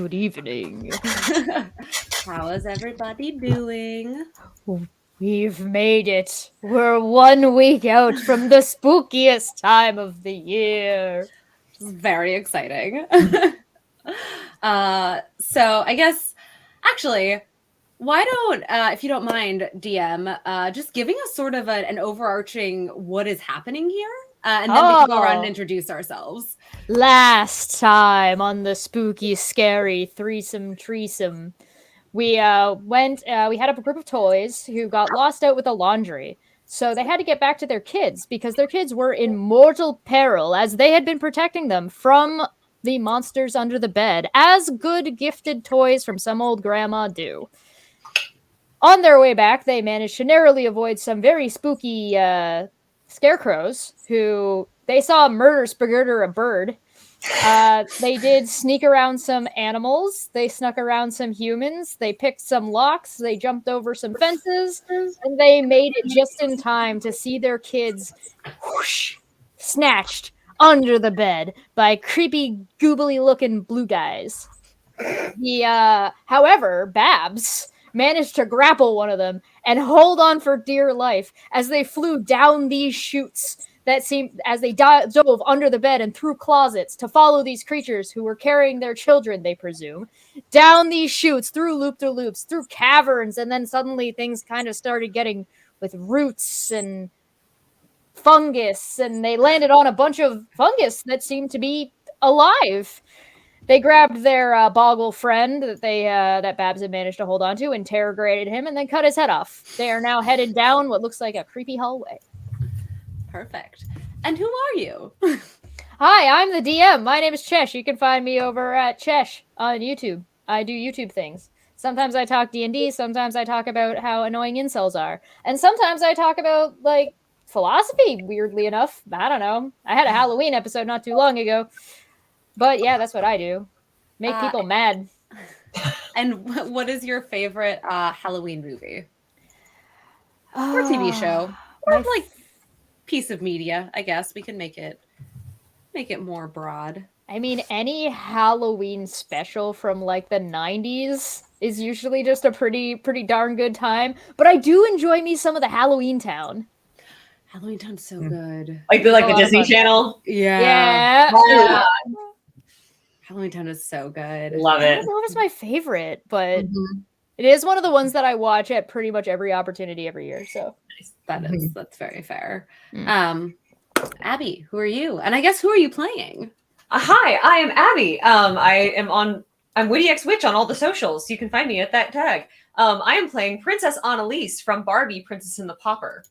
good evening. How is everybody doing? We've made it. We're 1 week out from the spookiest time of the year. It's very exciting. So I guess, actually, why don't, if you don't mind, DM, just giving us sort of an overarching what is happening here, and then we can go around and introduce ourselves. Last time on the spooky, scary threesome, we went. We had a group of toys who got lost out with the laundry. So they had to get back to their kids because their kids were in mortal peril as they had been protecting them from the monsters under the bed, as good gifted toys from some old grandma do. On their way back, they managed to narrowly avoid some very spooky scarecrows who they saw murder spagurter a bird. They did sneak around some animals. They snuck around some humans. They picked some locks. They jumped over some fences. And they made it just in time to see their kids whoosh, snatched under the bed by creepy, goobly looking blue guys. However, Babs managed to grapple one of them and hold on for dear life as they flew down these chutes that seemed as they dove under the bed and through closets to follow these creatures who were carrying their children, they presume, down these chutes, through loop-de-loops, through caverns, and then suddenly things kind of started getting with roots and fungus, and they landed on a bunch of fungus that seemed to be alive. They grabbed their boggle friend that Babs had managed to hold on to, interrogated him, and then cut his head off. They are now headed down what looks like a creepy hallway. Perfect. And who are you? Hi, I'm the DM. My name is Chesh. You can find me over at Chesh on YouTube. I do YouTube things. Sometimes I talk D&D, sometimes I talk about how annoying incels are. And sometimes I talk about, like, philosophy, weirdly enough. I don't know. I had a Halloween episode not too long ago. But yeah, that's what I do. Make people mad. And what is your favorite Halloween movie? Or TV show? Or like piece of media, I guess. We can make it more broad. I mean, any Halloween special from like the 90s is usually just a pretty darn good time. But I do enjoy me some of the Halloween Town. Halloween Town's so good. Like the Disney Channel? Yeah. Yeah. Halloween Town is so good. Love it. I don't know if it's my favorite, but it is one of the ones that I watch at pretty much every opportunity every year. So that's very fair. Abby, who are you? And I guess who are you playing? Hi, I am Abby. I'm Witty X Witch on all the socials. You can find me at that tag. I am playing Princess Annalise from Barbie, Princess and the Pauper,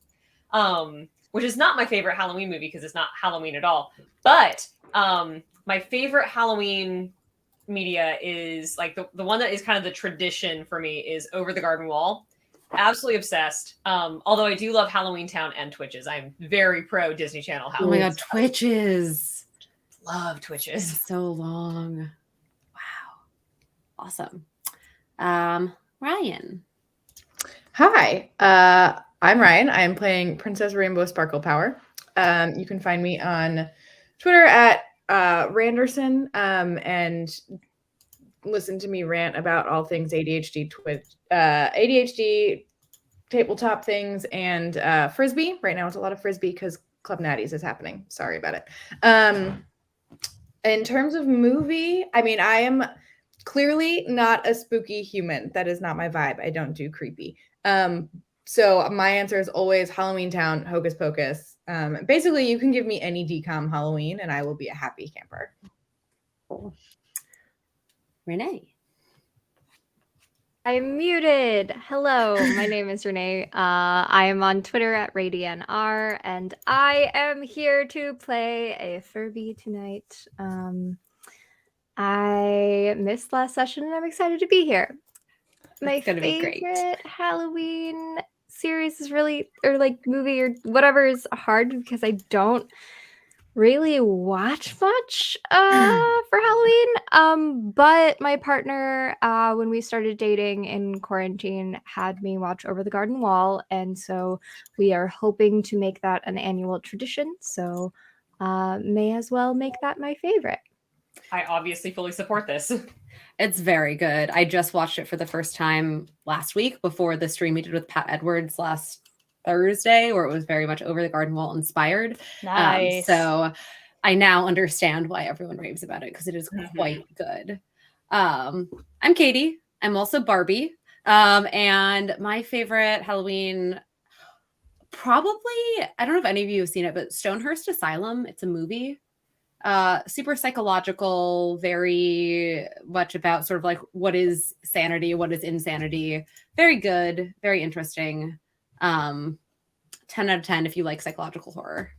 which is not my favorite Halloween movie because it's not Halloween at all. But my favorite Halloween media is like the one that is kind of the tradition for me is Over the Garden Wall. Absolutely obsessed. Although I do love Halloween Town and Twitches. I'm very pro Disney Channel Halloween. Oh my god, Twitches. Love Twitches. It's so long. Wow. Awesome. Ryan. Hi. I'm Ryan. I am playing Princess Rainbow Sparkle Power. You can find me on Twitter at Randerson and listen to me rant about all things ADHD, ADHD, tabletop things, and Frisbee. Right now it's a lot of Frisbee because Club Natties is happening. Sorry about it. In terms of movie, I mean, I am clearly not a spooky human. That is not my vibe. I don't do creepy. So my answer is always Halloween Town, Hocus Pocus. Basically, you can give me any DCOM Halloween, and I will be a happy camper. Cool. Renee. I'm muted. Hello, my name is Renee. I am on Twitter at RadianR, and I am here to play a Furby tonight. I missed last session, and I'm excited to be here. My favorite Halloween series is really, or like movie or whatever, is hard because I don't really watch much for Halloween. But my partner, when we started dating in quarantine, had me watch Over the Garden Wall, and so we are hoping to make that an annual tradition. So may as well make that my favorite. I obviously fully support this. It's very good. I just watched it for the first time last week before the stream we did with Pat Edwards last Thursday, where it was very much Over the Garden Wall inspired. Nice. So I now understand why everyone raves about it because it is quite good. I'm Katie. I'm also Barbie. And my favorite Halloween, probably, I don't know if any of you have seen it, but Stonehurst Asylum. It's a movie. Super psychological, very much about sort of like what is sanity, what is insanity. Very good, very interesting. 10 out of 10 if you like psychological horror.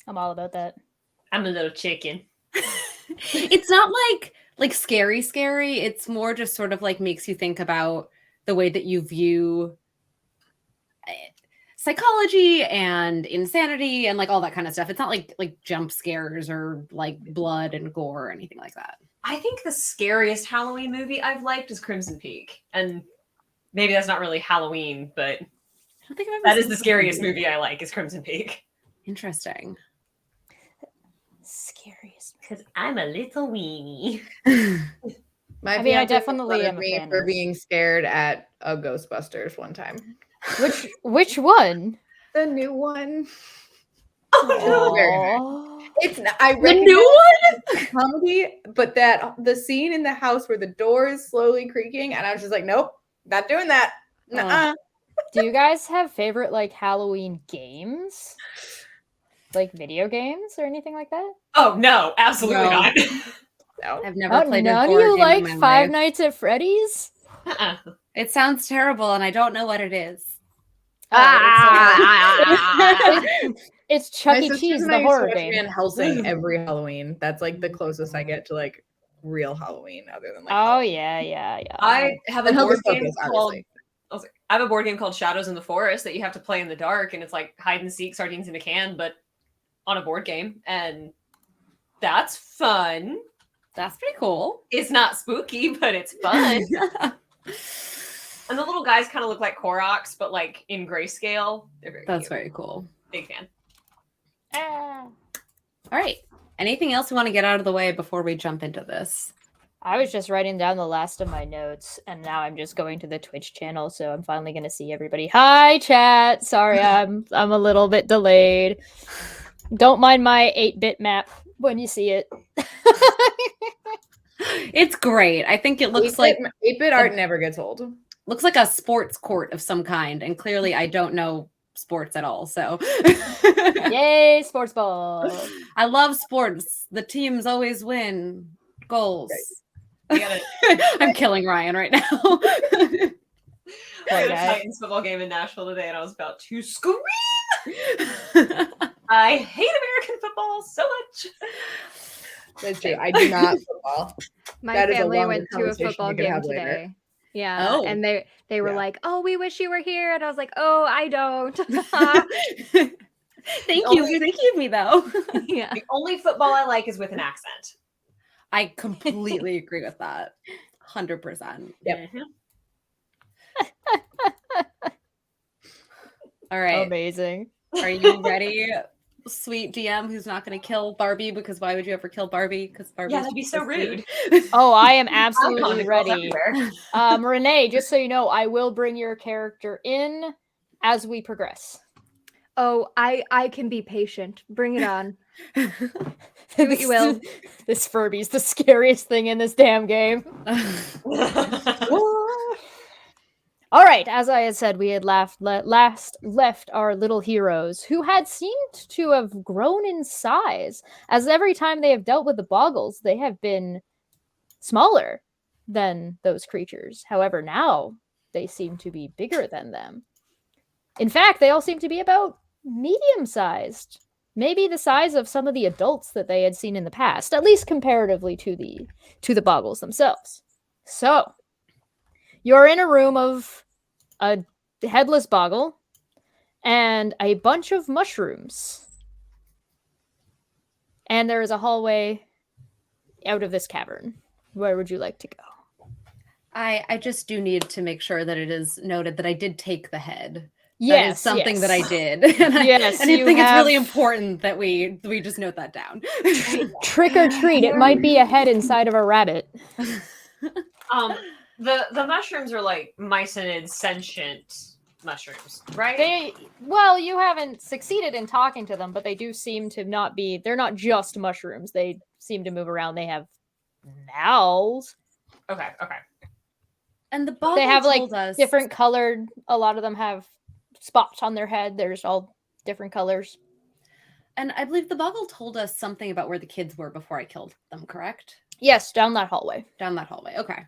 I'm all about that. I'm a little chicken. It's not like scary. It's more just sort of like makes you think about the way that you view psychology and insanity and like all that kind of stuff. It's not like jump scares or like blood and gore or anything like that. I think the scariest Halloween movie I've liked is Crimson Peak. And maybe that's not really Halloween, but I don't think I've ever that is seen the scariest movie I like is Crimson Peak. Interesting. Scariest. Because I'm a little weenie. My I fiance definitely am a me fan for of- being scared at a Ghostbusters one time. Which one? The new one. Oh. It's not, I The recognize new it's comedy, but that the scene in the house where the door is slowly creaking, and I was just like, nope, not doing that. Nuh-uh. Do you guys have favorite like Halloween games? Like video games or anything like that? Oh, no, absolutely No. not. No. I've never played a none of board you game like in my Five life. Nights at Freddy's? Uh-uh. It sounds terrible and I don't know what it is. It's Chuck My E. sisters Cheese, and the I used to horror watch game. Van Helsing every Halloween. That's like the closest I get to like real Halloween, other than like. Oh Halloween. yeah. I have a And board Hocus game Pocus, called obviously. I have a board game called Shadows in the Forest that you have to play in the dark, and it's like hide and seek, sardines in a can, but on a board game, and that's fun. That's pretty cool. It's not spooky, but it's fun. And the little guys kind of look like Koroks, but like in grayscale. They're very That's cute. very cool. Big fan. All right. Anything else we want to get out of the way before we jump into this? I was just writing down the last of my notes, and now I'm just going to the Twitch channel, so I'm finally going to see everybody. Hi, chat. Sorry, I'm a little bit delayed. Don't mind my 8-bit map when you see it. It's great. I think it looks like 8-bit art never gets old. looks like a sports court of some kind, and clearly I don't know sports at all. So Yay, sports ball. I love sports. The teams always win goals. We got I'm killing Ryan right now. a guy. Titans football game in Nashville today, and I was about to scream. I hate American football so much. That's true. I do not football. My That is a family longer went to a conversation football we could game have later. today. Yeah. Oh. And they were Yeah. like, "Oh, we wish you were here." And I was like, "Oh, I don't." Thank you. Thank you, me though. Yeah. The only football I like is with an accent. I completely agree with that. 100%. Yep. Mhm. All right. Amazing. Are you ready, sweet DM who's not going to kill Barbie? Because why would you ever kill Barbie? Because Barbie. Yeah, that'd be so rude. Oh, I am Icon absolutely girls ready. everywhere. Renee, just so you know, I will bring your character in as we progress. Oh, I can be patient. Bring it on. Do what you will. This Furby's the scariest thing in this damn game. All right, as I had said, we had last left our little heroes, who had seemed to have grown in size, as every time they have dealt with the Boggles, they have been smaller than those creatures. However, now they seem to be bigger than them. In fact, they all seem to be about medium-sized, maybe the size of some of the adults that they had seen in the past, at least comparatively to the Boggles themselves. So, you're in a room of a headless Boggle and a bunch of mushrooms. And there is a hallway out of this cavern. Where would you like to go? I just do need to make sure that it is noted that I did take the head. That is something that I did. And I think it's really important that we just note that down. Trick or treat. It might be a head inside of a rabbit. The mushrooms are like mycinid sentient mushrooms, right? Well, you haven't succeeded in talking to them, but they do seem to not be. They're not just mushrooms. They seem to move around. They have mouths. Okay. And the boggle they have like told us different colored. A lot of them have spots on their head. There's all different colors. And I believe the boggle told us something about where the kids were before I killed them, correct? Yes, down that hallway. Okay.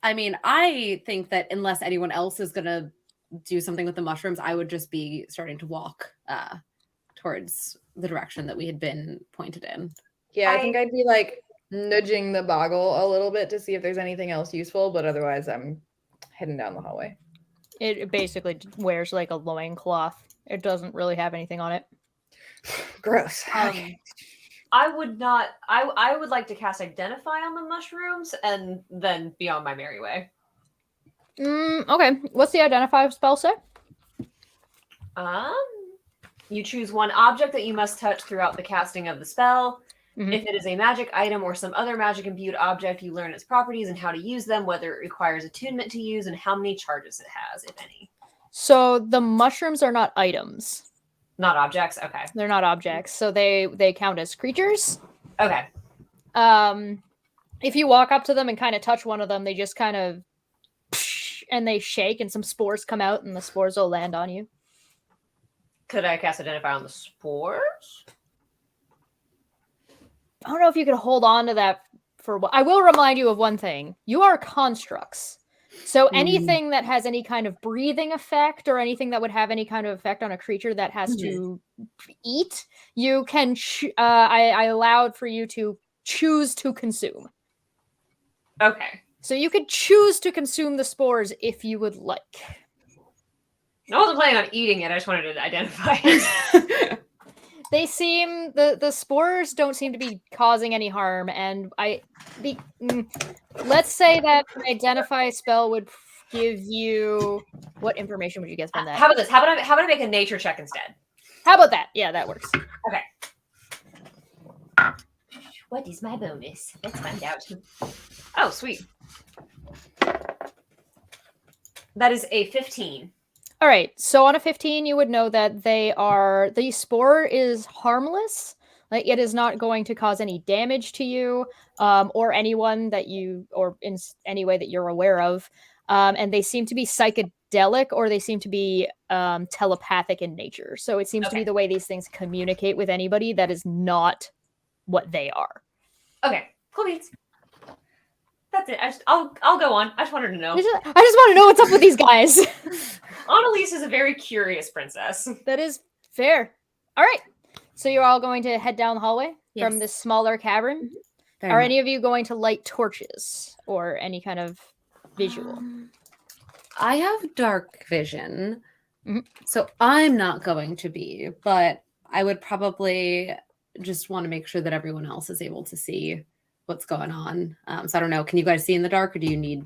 I mean, I think that unless anyone else is going to do something with the mushrooms, I would just be starting to walk towards the direction that we had been pointed in. Yeah, I think I'd be like nudging the boggle a little bit to see if there's anything else useful, but otherwise I'm heading down the hallway. It basically wears like a loincloth. It doesn't really have anything on it. Gross. Okay. I would not. I would like to cast Identify on the mushrooms and then be on my merry way. Okay. What's the Identify spell say? You choose one object that you must touch throughout the casting of the spell. Mm-hmm. If it is a magic item or some other magic imbued object, you learn its properties and how to use them, whether it requires attunement to use, and how many charges it has, if any. So the mushrooms are not items. Not objects? Okay. They're not objects. So they count as creatures. Okay. If you walk up to them and kind of touch one of them, they just kind of and they shake and some spores come out and the spores will land on you. Could I cast Identify on the spores? I don't know if you could hold on to that for what. I will remind you of one thing. You are constructs. So anything that has any kind of breathing effect or anything that would have any kind of effect on a creature that has to eat, you can I allowed for you to choose to consume. Okay. So you could choose to consume the spores if you would like. I wasn't planning on eating it. I just wanted to identify it. They seem the spores don't seem to be causing any harm, and let's say that an Identify spell would give you what information would you get from that? How about this? How about I make a nature check instead? How about that? Yeah, that works. Okay. What is my bonus? Let's find out. Oh, sweet. That is a 15. All right. So on a 15, you would know that the spore is harmless. Like it is not going to cause any damage to you or anyone that you, or in any way that you're aware of. And they seem to be psychedelic or they seem to be telepathic in nature. So it seems to be the way these things communicate with anybody that is not what they are. Okay. Cool beans. That's it. I'll go on. I just wanted to know. I just want to know what's up with these guys. Annalise is a very curious princess. That is fair. All right. So you're all going to head down the hallway from this smaller cavern. Are any of you going to light torches or any kind of visual? I have dark vision, so I'm not going to be, but I would probably just want to make sure that everyone else is able to see what's going on. So I don't know. Can you guys see in the dark or do you need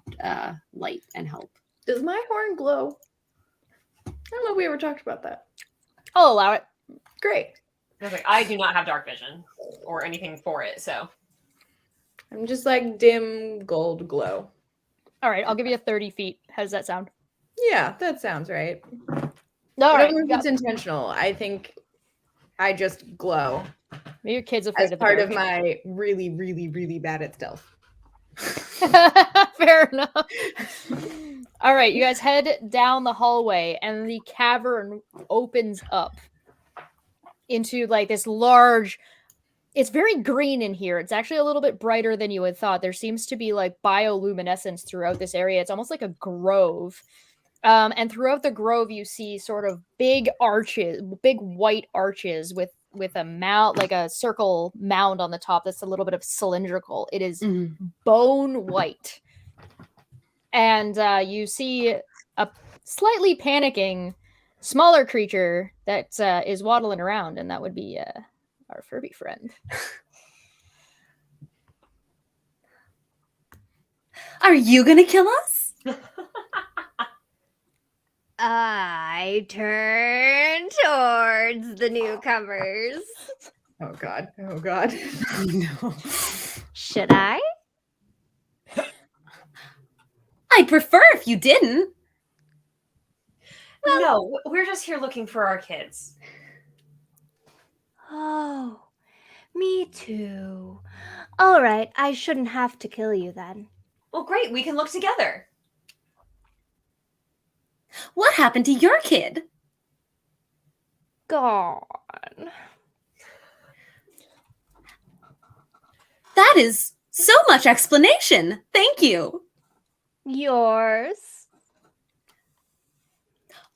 light and help? Does my horn glow? I don't know if we ever talked about that. I'll allow it. Great. I was like, I do not have dark vision or anything for it, so. I'm just like dim gold glow. All right, I'll give you 30 feet. How does that sound? Yeah, that sounds right. All I right. don't know if it's intentional. I think I just glow. Maybe your kid's afraid as of the part dark. of my really, really, really bad at stealth. Fair enough. All right, you guys head down the hallway and the cavern opens up into like this large, it's very green in here. It's actually a little bit brighter than you had thought. There seems to be like bioluminescence throughout this area. It's almost like a grove. And throughout the grove, you see sort of big arches, big white arches with a mound, like a circle mound on the top that's a little bit of cylindrical. It is bone white. And you see a slightly panicking, smaller creature that is waddling around, and that would be our Furby friend. Are you going to kill us? I turn towards the newcomers. Oh God. Oh God. No. Should I? I'd prefer if you didn't. No, we're just here looking for our kids. Oh, me too. All right, I shouldn't have to kill you then. Well, great. We can look together. What happened to your kid? Gone. That is so much explanation. Thank you. Yours?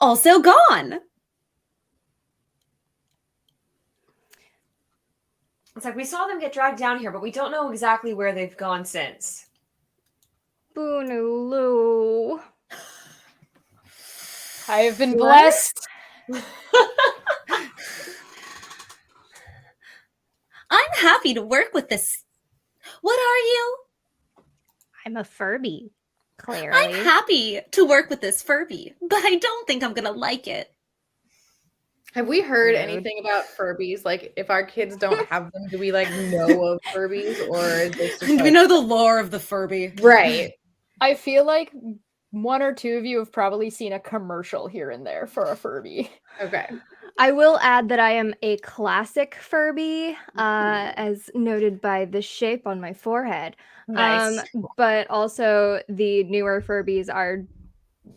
Also gone. It's like we saw them get dragged down here, but we don't know exactly where they've gone since. Boonuloo. I have been What? blessed. I'm happy to work with this. What are you? I'm a Furby, clearly. I'm happy to work with this Furby, but I don't think I'm gonna like it. Have we heard Rude. anything about Furbies? Like, if our kids don't have them, do we like know of Furbies, or is this just We like... know the lore of the Furby. Right? I feel like one or two of you have probably seen a commercial here and there for a Furby. Okay. I will add that I am a classic Furby, as noted by the shape on my forehead. Nice. But also the newer Furbies are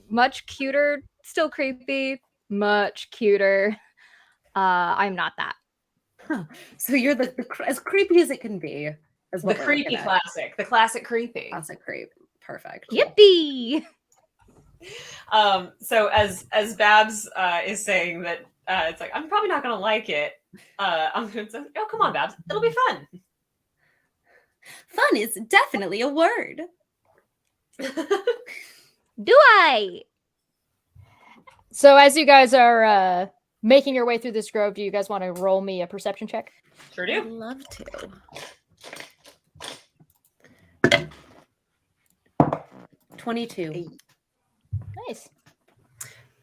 much cuter, still creepy, much cuter. I'm not that. So you're the as creepy as it can be. Is The what we're creepy looking at. classic. The classic creepy. Classic creep. Perfect. Yippee! So as Babs is saying that it's like, I'm probably not gonna like it. I'm gonna say, oh, come on, Babs. It'll be fun. Fun is definitely a word. Do I? So as you guys are making your way through this grove, do you guys want to roll me a perception check? Sure I'd do. love to. 22. Nice.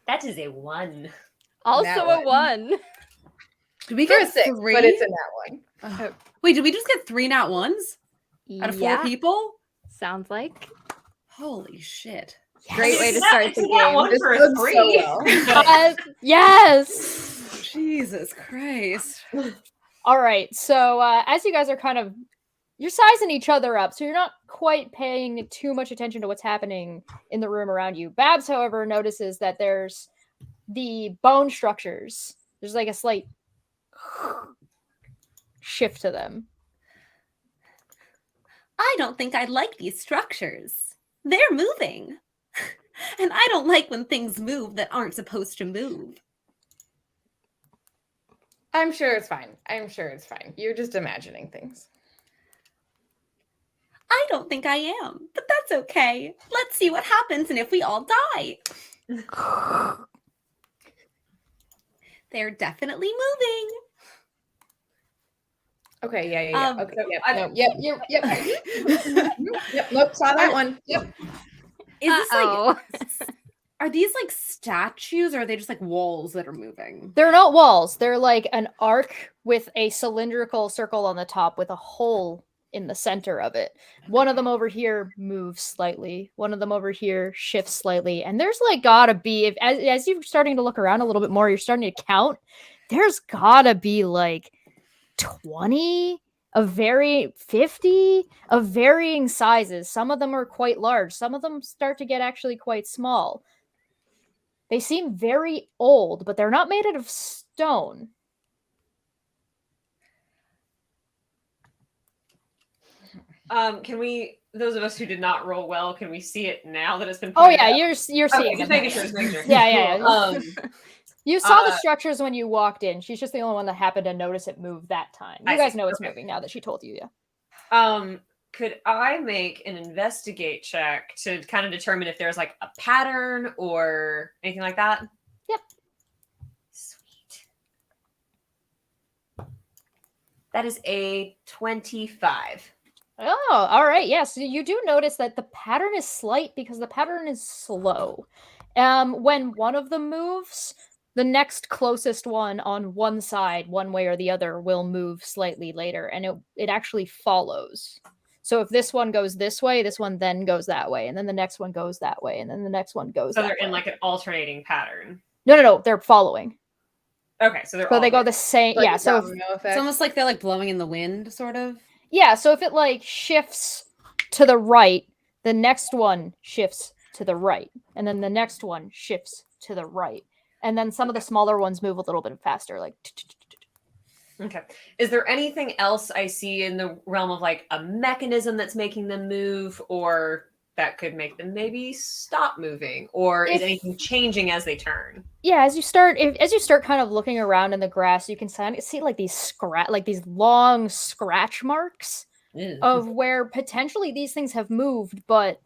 That is a 1. Also That a one. Did we For a get 6, 3? but it's in that one. Oh. Wait, did we just get 3 nat ones out of 4 Yeah, people? sounds like. Holy shit. Great way to Isn't start that- the isn't that game. one This for a goes 3? so well. Yes. Jesus Christ. All right. So as you guys are kind of you're sizing each other up, so you're not quite paying too much attention to what's happening in the room around you. Babs, however, notices that there's the bone structures. There's like a slight shift to them. I don't think I like these structures. They're moving. And I don't like when things move that aren't supposed to move. I'm sure it's fine. I'm sure it's fine. You're just imagining things. I don't think I am, but that's okay. Let's see what happens and if we all die. They're definitely moving. Okay, yeah. Okay, I- yep. Yep, nope, saw that one. Yep. Is this like, Uh-oh. are these like statues or are they just like walls that are moving? They're not walls. They're like an arc with a cylindrical circle on the top with a hole in the center of it. One of them over here moves slightly. One of them over here shifts slightly. And there's like gotta be, if as you're starting to look around a little bit more, you're starting to count. There's gotta be like 20 of 50 of varying sizes. Some of them are quite large. Some of them start to get actually quite small. They seem very old, but they're not made out of stone. Can we? Those of us who did not roll well, can we see it now that it's been? Oh pointed yeah, out? you're seeing Okay, them. just making sure. Just making sure. Yeah. Cool. You saw the Uh, structures when you walked in. She's just the only one that happened to notice it move that time. You I guys see. know it's Okay. moving now that she told you. Yeah. Could I make an investigate check to kind of determine if there's like a pattern or anything like that? Yep. Sweet. That is a 25. Oh, all right. Yes, you do notice that the pattern is slight because the pattern is slow. When one of them moves, the next closest one on one side, one way or the other, will move slightly later, and it actually follows. So if this one goes this way, this one then goes that way, and then the next one goes that way, and then the next one goes So that they're way. in like an alternating pattern. No, they're following. Okay, so So they go the same. Like yeah, a so if, domino effect. It's almost like they're like blowing in the wind, sort of. yeah, so if it like shifts to the right, the next one shifts to the right, and then the next one shifts to the right, and then some of the smaller ones move a little bit faster, like. Okay. Is there anything else I see in the realm of like a mechanism that's making them move, or that could make them maybe stop moving, or is anything changing as they turn? Yeah, as you start kind of looking around in the grass, you can see like these long scratch marks of where potentially these things have moved, but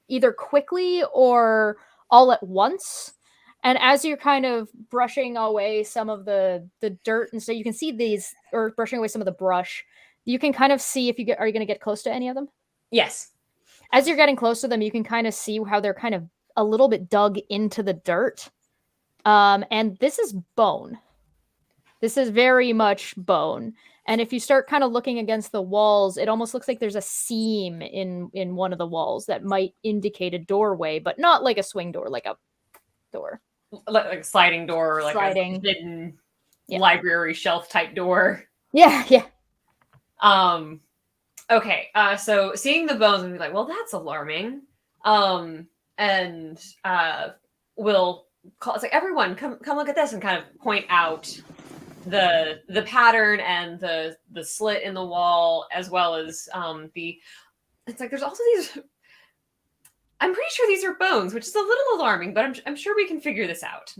either quickly or all at once. And as you're kind of brushing away some of the dirt and so you can see these, or brushing away some of the brush, you can kind of see if are you going to get close to any of them? Yes. As you're getting close to them, you can kind of see how they're kind of a little bit dug into the dirt. And this is bone. This is very much bone. And if you start kind of looking against the walls, it almost looks like there's a seam in one of the walls that might indicate a doorway, but not like a swing door, like a door. Like a sliding door, or like Sliding. a hidden library shelf type door. Yeah. Okay. So seeing the bones and be like, well, that's alarming. And we'll call. It's like, everyone, come look at this, and kind of point out the pattern and the slit in the wall, as well as the. It's like there's also these. I'm pretty sure these are bones, which is a little alarming, but I'm sure we can figure this out.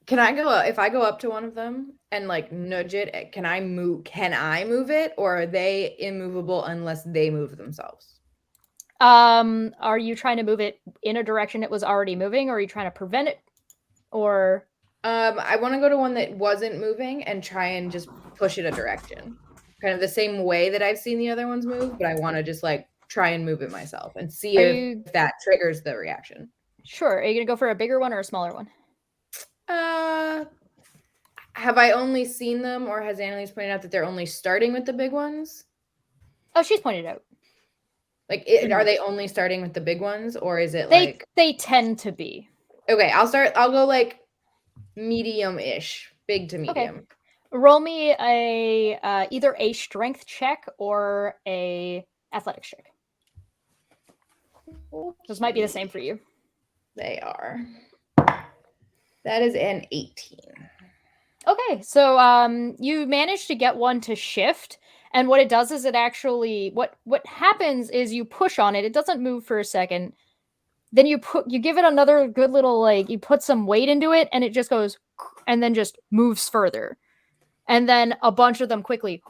Can I go if I go up to one of them and like nudge it, can I move it, or are they immovable unless they move themselves? Are you trying to move it in a direction it was already moving, or are you trying to prevent it? Or I want to go to one that wasn't moving and try and just push it a direction. Kind of the same way that I've seen the other ones move, but I want to just like try and move it myself and see if that triggers the reaction. Sure. Are you going to go for a bigger one or a smaller one? Have I only seen them, or has Annalise pointed out that they're only starting with the big ones? Oh, she's pointed out. Like, are they only starting with the big ones, or is it they tend to be? Okay, I'll go like medium-ish, big to medium. Okay. Roll me a either a strength check or a athletics check. Those might be the same for you. They are. That is an 18. Okay, so you managed to get one to shift, and what it does is it actually what happens is you push on it. It doesn't move for a second. Then you give it another good little, like, you put some weight into it, and it just goes and then just moves further. And then a bunch of them quickly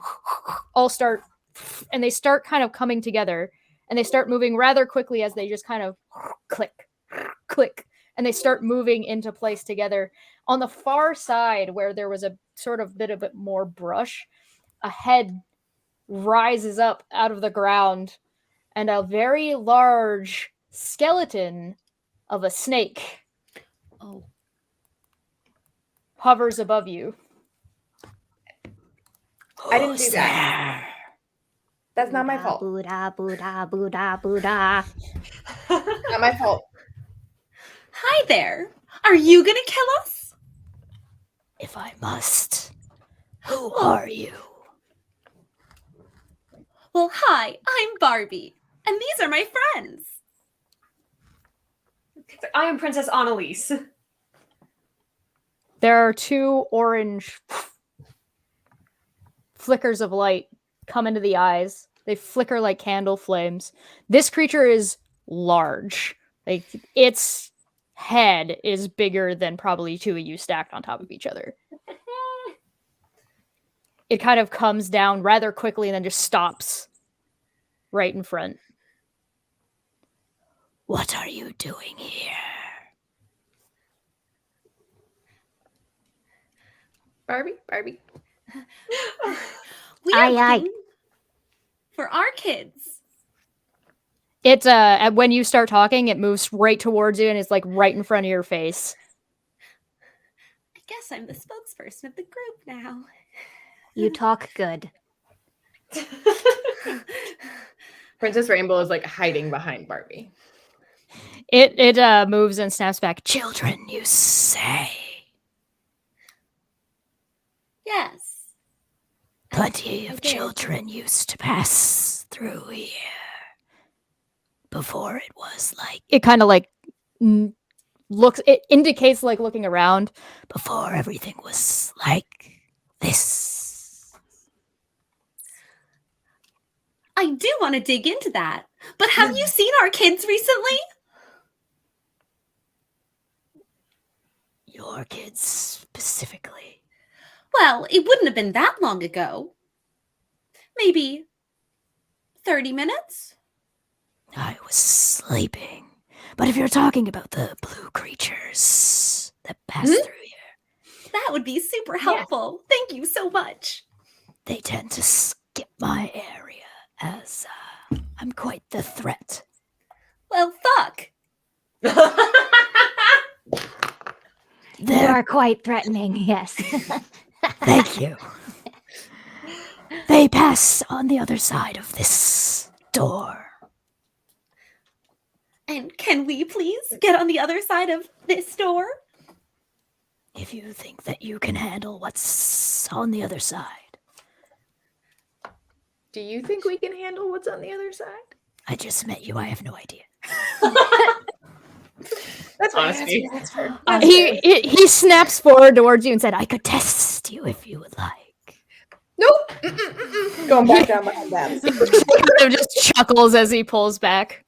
all start, and they start kind of coming together, and they start moving rather quickly as they just kind of click, and they start moving into place together. On the far side, where there was a sort of bit more brush, a head rises up out of the ground, and a very large skeleton of a snake hovers above you. I didn't do that. That's not my fault. Buddha. Not my fault. Hi there. Are you gonna kill us? If I must. Who are you? Well, hi, I'm Barbie, and these are my friends. I am Princess Annalise. There are two orange flickers of light come into the eyes. They flicker like candle flames. This creature is large. Like, its head is bigger than probably two of you stacked on top of each other. It kind of comes down rather quickly and then just stops right in front. What are you doing here? Barbie? We are looking for our kids. It when you start talking, it moves right towards you and is like right in front of your face. I guess I'm the spokesperson of the group now. You talk good. Princess Rainbow is like hiding behind Barbie. It moves and snaps back. Children, you say? Yes. Plenty I of did. children used to pass through here. Before it was like it kind of like looks. It indicates like looking around. Before everything was like this. I do want to dig into that. But have you seen our kids recently? Your kids specifically. Well, it wouldn't have been that long ago. Maybe 30 minutes? I was sleeping. But if you're talking about the blue creatures that pass through here, that would be super helpful. Yeah. Thank you so much. They tend to skip my area as I'm quite the threat. Well, fuck. You are quite threatening, yes. Thank you. They pass on the other side of this door. And can we please get on the other side of this door? If you think that you can handle what's on the other side. Do you think we can handle what's on the other side? I just met you. I have no idea. That's honesty. That's fair. He snaps forward towards you and said, I could test you if you would like. Nope. Going back down behind them. He just chuckles as he pulls back.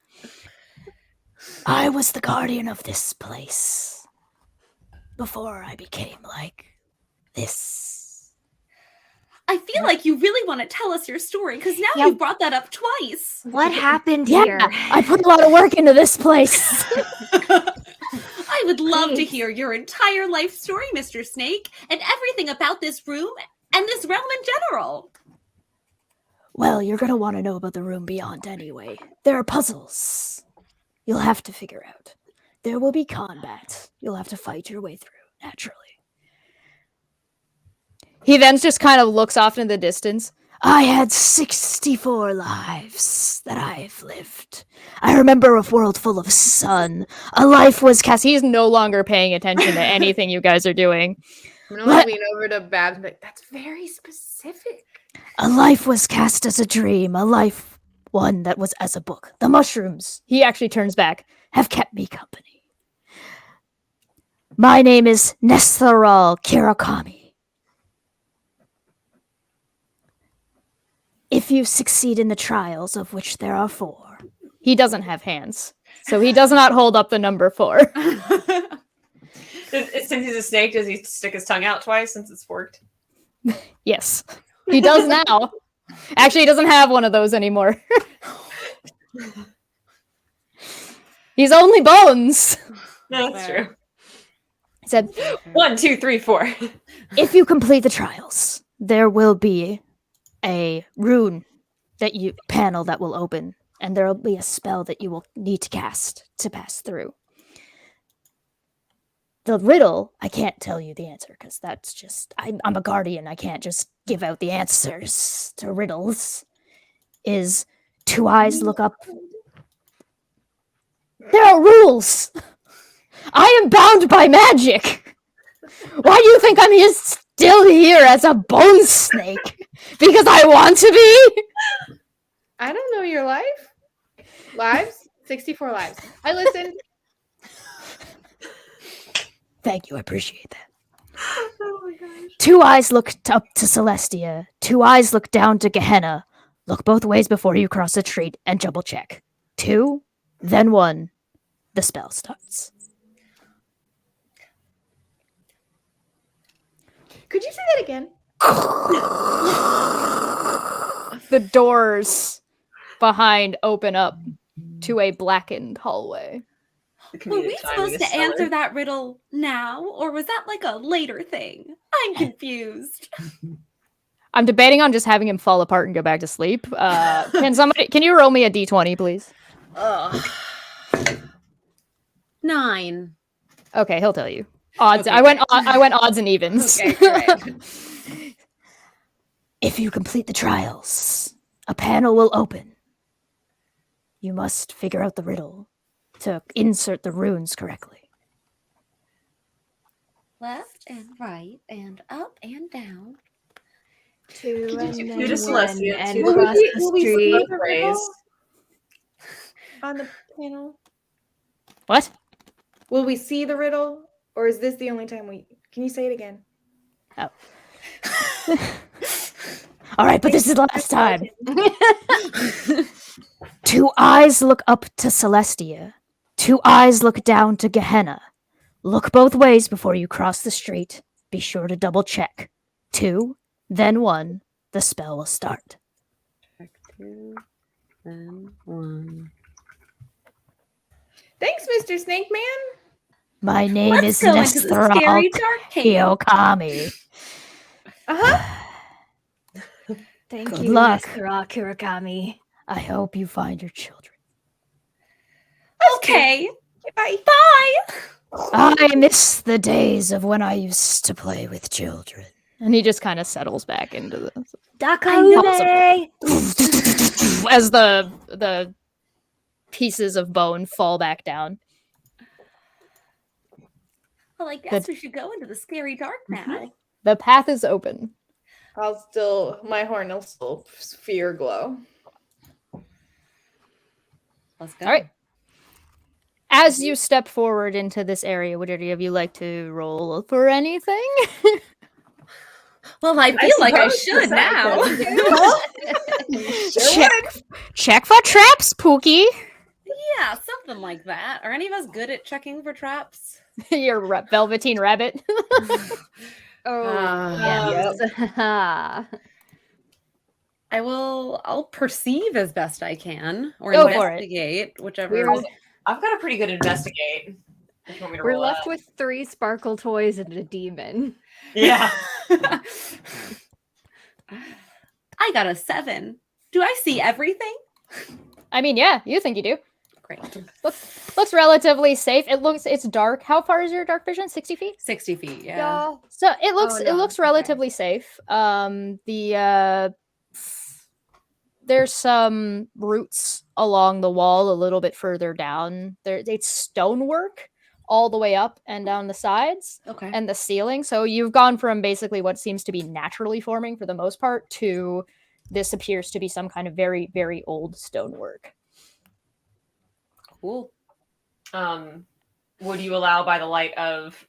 I was the guardian of this place before I became like this. I feel like you really want to tell us your story because now you've brought that up twice. What happened here? I put a lot of work into this place. I would love to hear your entire life story, Mr. Snake, and everything about this room and this realm in general. Well, you're going to want to know about the room beyond anyway. There are puzzles you'll have to figure out. There will be combat. You'll have to fight your way through, naturally. He then just kind of looks off in the distance. I had 64 lives that I've lived. I remember a world full of sun. A life was cast. He's no longer paying attention to anything you guys are doing. I'm going to lean over to Babs and be like, that's very specific. A life was cast as a dream. A life, one that was as a book. The mushrooms, he actually turns back, have kept me company. My name is Nesaral Kirakami. If you succeed in the trials, of which there are 4. He doesn't have hands, so he does not hold up the number 4. Since he's a snake, does he stick his tongue out twice since it's forked? Yes, he does now. Actually, he doesn't have one of those anymore. He's only bones. No, that's true. He said, 1, 2, 3, 4. if you complete the trials, there will be a rune panel that will open, and there will be a spell that you will need to cast to pass through. The riddle, I can't tell you the answer because that's just I'm a guardian. I can't just give out the answers to riddles. Is 2 eyes look up. There are rules. I am bound by magic. Why do you think I'm still here as a bone snake? Because I want to be? I don't know your life. Lives? 64 lives. I listened. Thank you, I appreciate that. Oh my gosh. 2 eyes look up to Celestia. 2 eyes look down to Gehenna. Look both ways before you cross the street and double check. 2, then 1. The spell starts. Could you say that again? The doors behind open up to a blackened hallway. Were we supposed to answer that riddle now, or was that like a later thing? I'm confused. I'm debating on just having him fall apart and go back to sleep. Can you roll me a d20, please? 9. Okay, he'll tell you. Odds. Okay, I went great. odds and evens. Okay, great. If you complete the trials, a panel will open. You must figure out the riddle to insert the runes correctly. Left and right and up and down. Two and do then to Celestia, one and two to across Celestia. the Will we see street. the riddle? On the panel. What? Will we see the riddle? Or is this the only time we can you say it again? Oh. All right, but this is the last time. 2 eyes look up to Celestia. 2 eyes look down to Gehenna. Look both ways before you cross the street. Be sure to double check. 2, then 1. The spell will start. Check 2, then 1. Thanks, Mr. Snake Man. My name Let's is go into the scary Nesthralk dark cave. Hyokami. Uh-huh. Thank Good you, luck. Mr. Kurakami. I hope you find your children. Okay. Bye. I miss the days of when I used to play with children. And he just kind of settles back into the Dakaume! as the pieces of bone fall back down. Well, I guess we should go into the scary dark now. The path is open. My horn will still sphere glow. Let's go. All right. As you step forward into this area, would any of you like to roll for anything? Well, I feel like I should now. Check for traps, Pookie. Yeah, something like that. Are any of us good at checking for traps? Your velveteen rabbit. Yes. I'll perceive as best I can or Go for it. investigate, whichever. I've got a pretty good investigate. If you want me to We're roll left that. with 3 sparkle toys and a demon. Yeah. I got a 7. Do I see everything? I mean, yeah, you think you do. Great. Looks relatively safe. It's dark. How far is your dark vision? 60 feet? 60 feet, yeah. So it looks no. relatively safe. There's some roots along the wall a little bit further down. It's stonework all the way up and down the sides Okay. and the ceiling. So you've gone from basically what seems to be naturally forming for the most part to this appears to be some kind of very, very old stonework. Cool. Would you allow, by the light of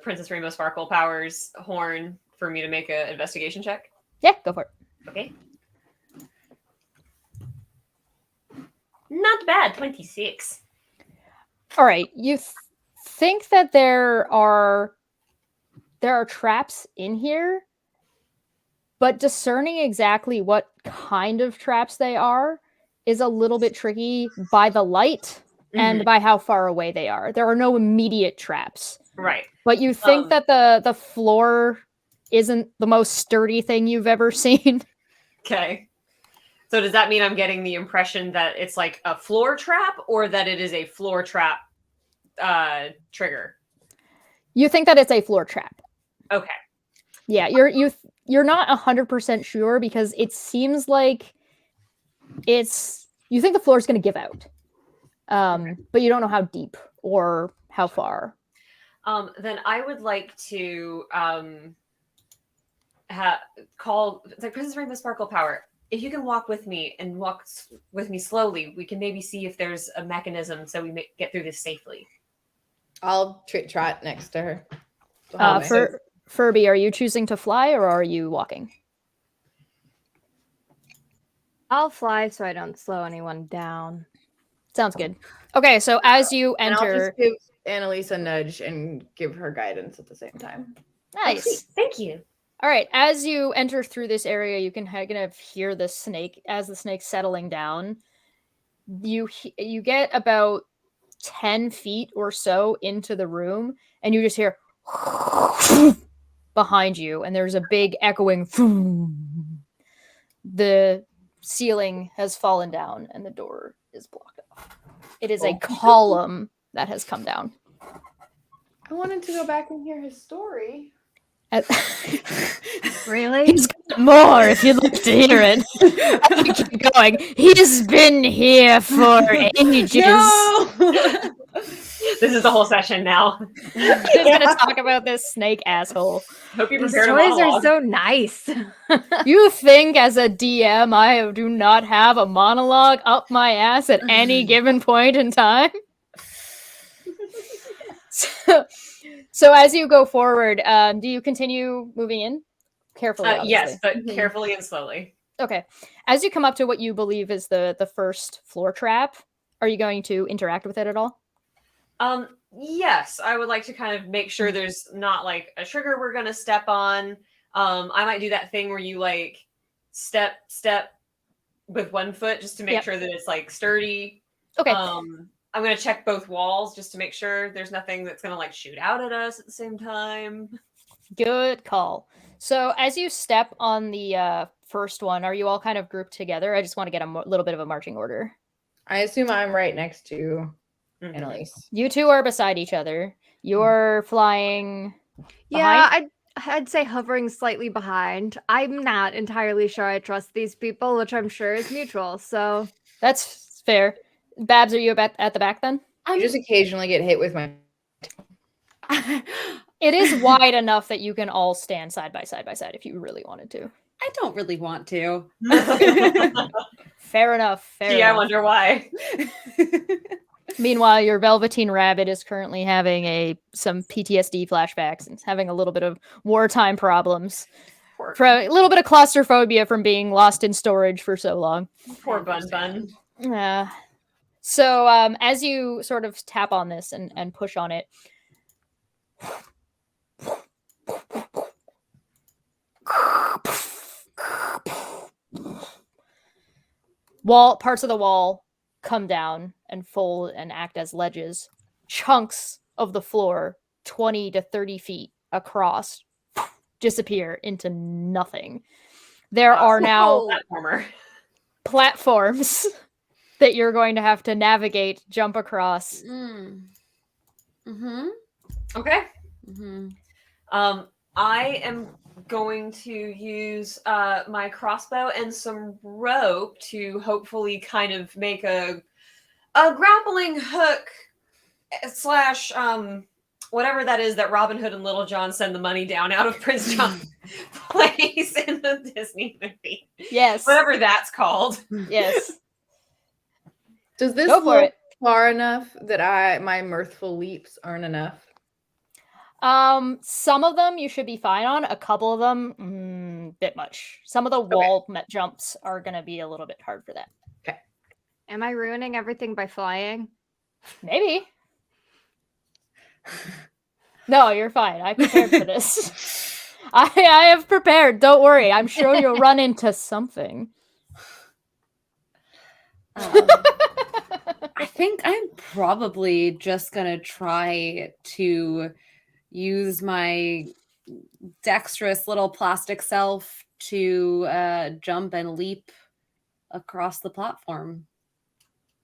Princess Rainbow Sparkle Power's horn, for me to make an investigation check? Yeah, go for it. Okay. Not bad, 26. All right, you think that there are traps in here, but discerning exactly what kind of traps they are is a little bit tricky by the light and by how far away they are. There are no immediate traps. Right. But you think that the floor isn't the most sturdy thing you've ever seen. Okay. So does that mean I'm getting the impression that it's like a floor trap or that it is a floor trap trigger? You think that it's a floor trap. Okay. Yeah, you're not 100% sure because it seems like you think the floor is going to give out. But you don't know how deep or how far. Then I would like to call like Princess Rainbow Sparkle Power. If you can walk with me and walk with me slowly, we can maybe see if there's a mechanism so we get through this safely. I'll trot next to her. Furby, are you choosing to fly or are you walking? I'll fly so I don't slow anyone down. Sounds good. Okay, so as you And I'll enter, just give Annalise a nudge and give her guidance at the same time. nice. Thank you. All right, as you enter through this area, you can kind of hear the snake as the snake's settling down. You get about 10 feet or so into the room, and you just hear behind you, and there's a big echoing the ceiling has fallen down and the door is blocked off. It is a column that has come down. I wanted to go back and hear his story. Really? He's got more if you'd like to hear it. As we keep going. He's been here for ages. No! This is the whole session now. He's gonna talk about this snake asshole. Hope you These prepared a toys are monologue. so nice. You think as a DM I do not have a monologue up my ass at any given point in time? So as you go forward, do you continue moving in? Carefully, Yes, obviously. but carefully and slowly. Okay. As you come up to what you believe is the first floor trap, are you going to interact with it at all? Yes, I would like to kind of make sure there's not like a trigger we're gonna step on. I might do that thing where you like step with one foot just to make sure that it's like sturdy. Okay. I'm gonna check both walls just to make sure there's nothing that's gonna like shoot out at us at the same time. Good call. So as you step on the first one, are you all kind of grouped together? I just want to get a little bit of a marching order. I assume I'm right next to Annalise. You two are beside each other. You're flying. Yeah, I'd say hovering slightly behind. I'm not entirely sure I trust these people, which I'm sure is mutual. So That's fair. Babs, are you at the back then? I just occasionally get hit with my. It is wide enough that you can all stand side by side if you really wanted to. I don't really want to. Fair enough. Gee, enough. I wonder why. Meanwhile, your Velveteen Rabbit is currently having some PTSD flashbacks and having a little bit of wartime problems. A little bit of claustrophobia from being lost in storage for so long. Poor Bun. Yeah. So as you sort of tap on this and push on it, parts of the wall come down and fold and act as ledges. Chunks of the floor, 20 to 30 feet across, disappear into nothing. There are now platforms that you're going to have to navigate, jump across. Okay. I am going to use my crossbow and some rope to hopefully kind of make a grappling hook / whatever that is that Robin Hood and Little John send the money down out of Prince John's place in the Disney movie. Yes. Whatever that's called. Yes. Does this look far enough that my mirthful leaps aren't enough? Some of them you should be fine on. A couple of them, bit much. Some of the wall jumps are going to be a little bit hard for that. Okay. Am I ruining everything by flying? Maybe. No, you're fine. I prepared for this. I have prepared. Don't worry. I'm sure you'll run into something. I think I'm probably just gonna try to use my dexterous little plastic self to jump and leap across the platform.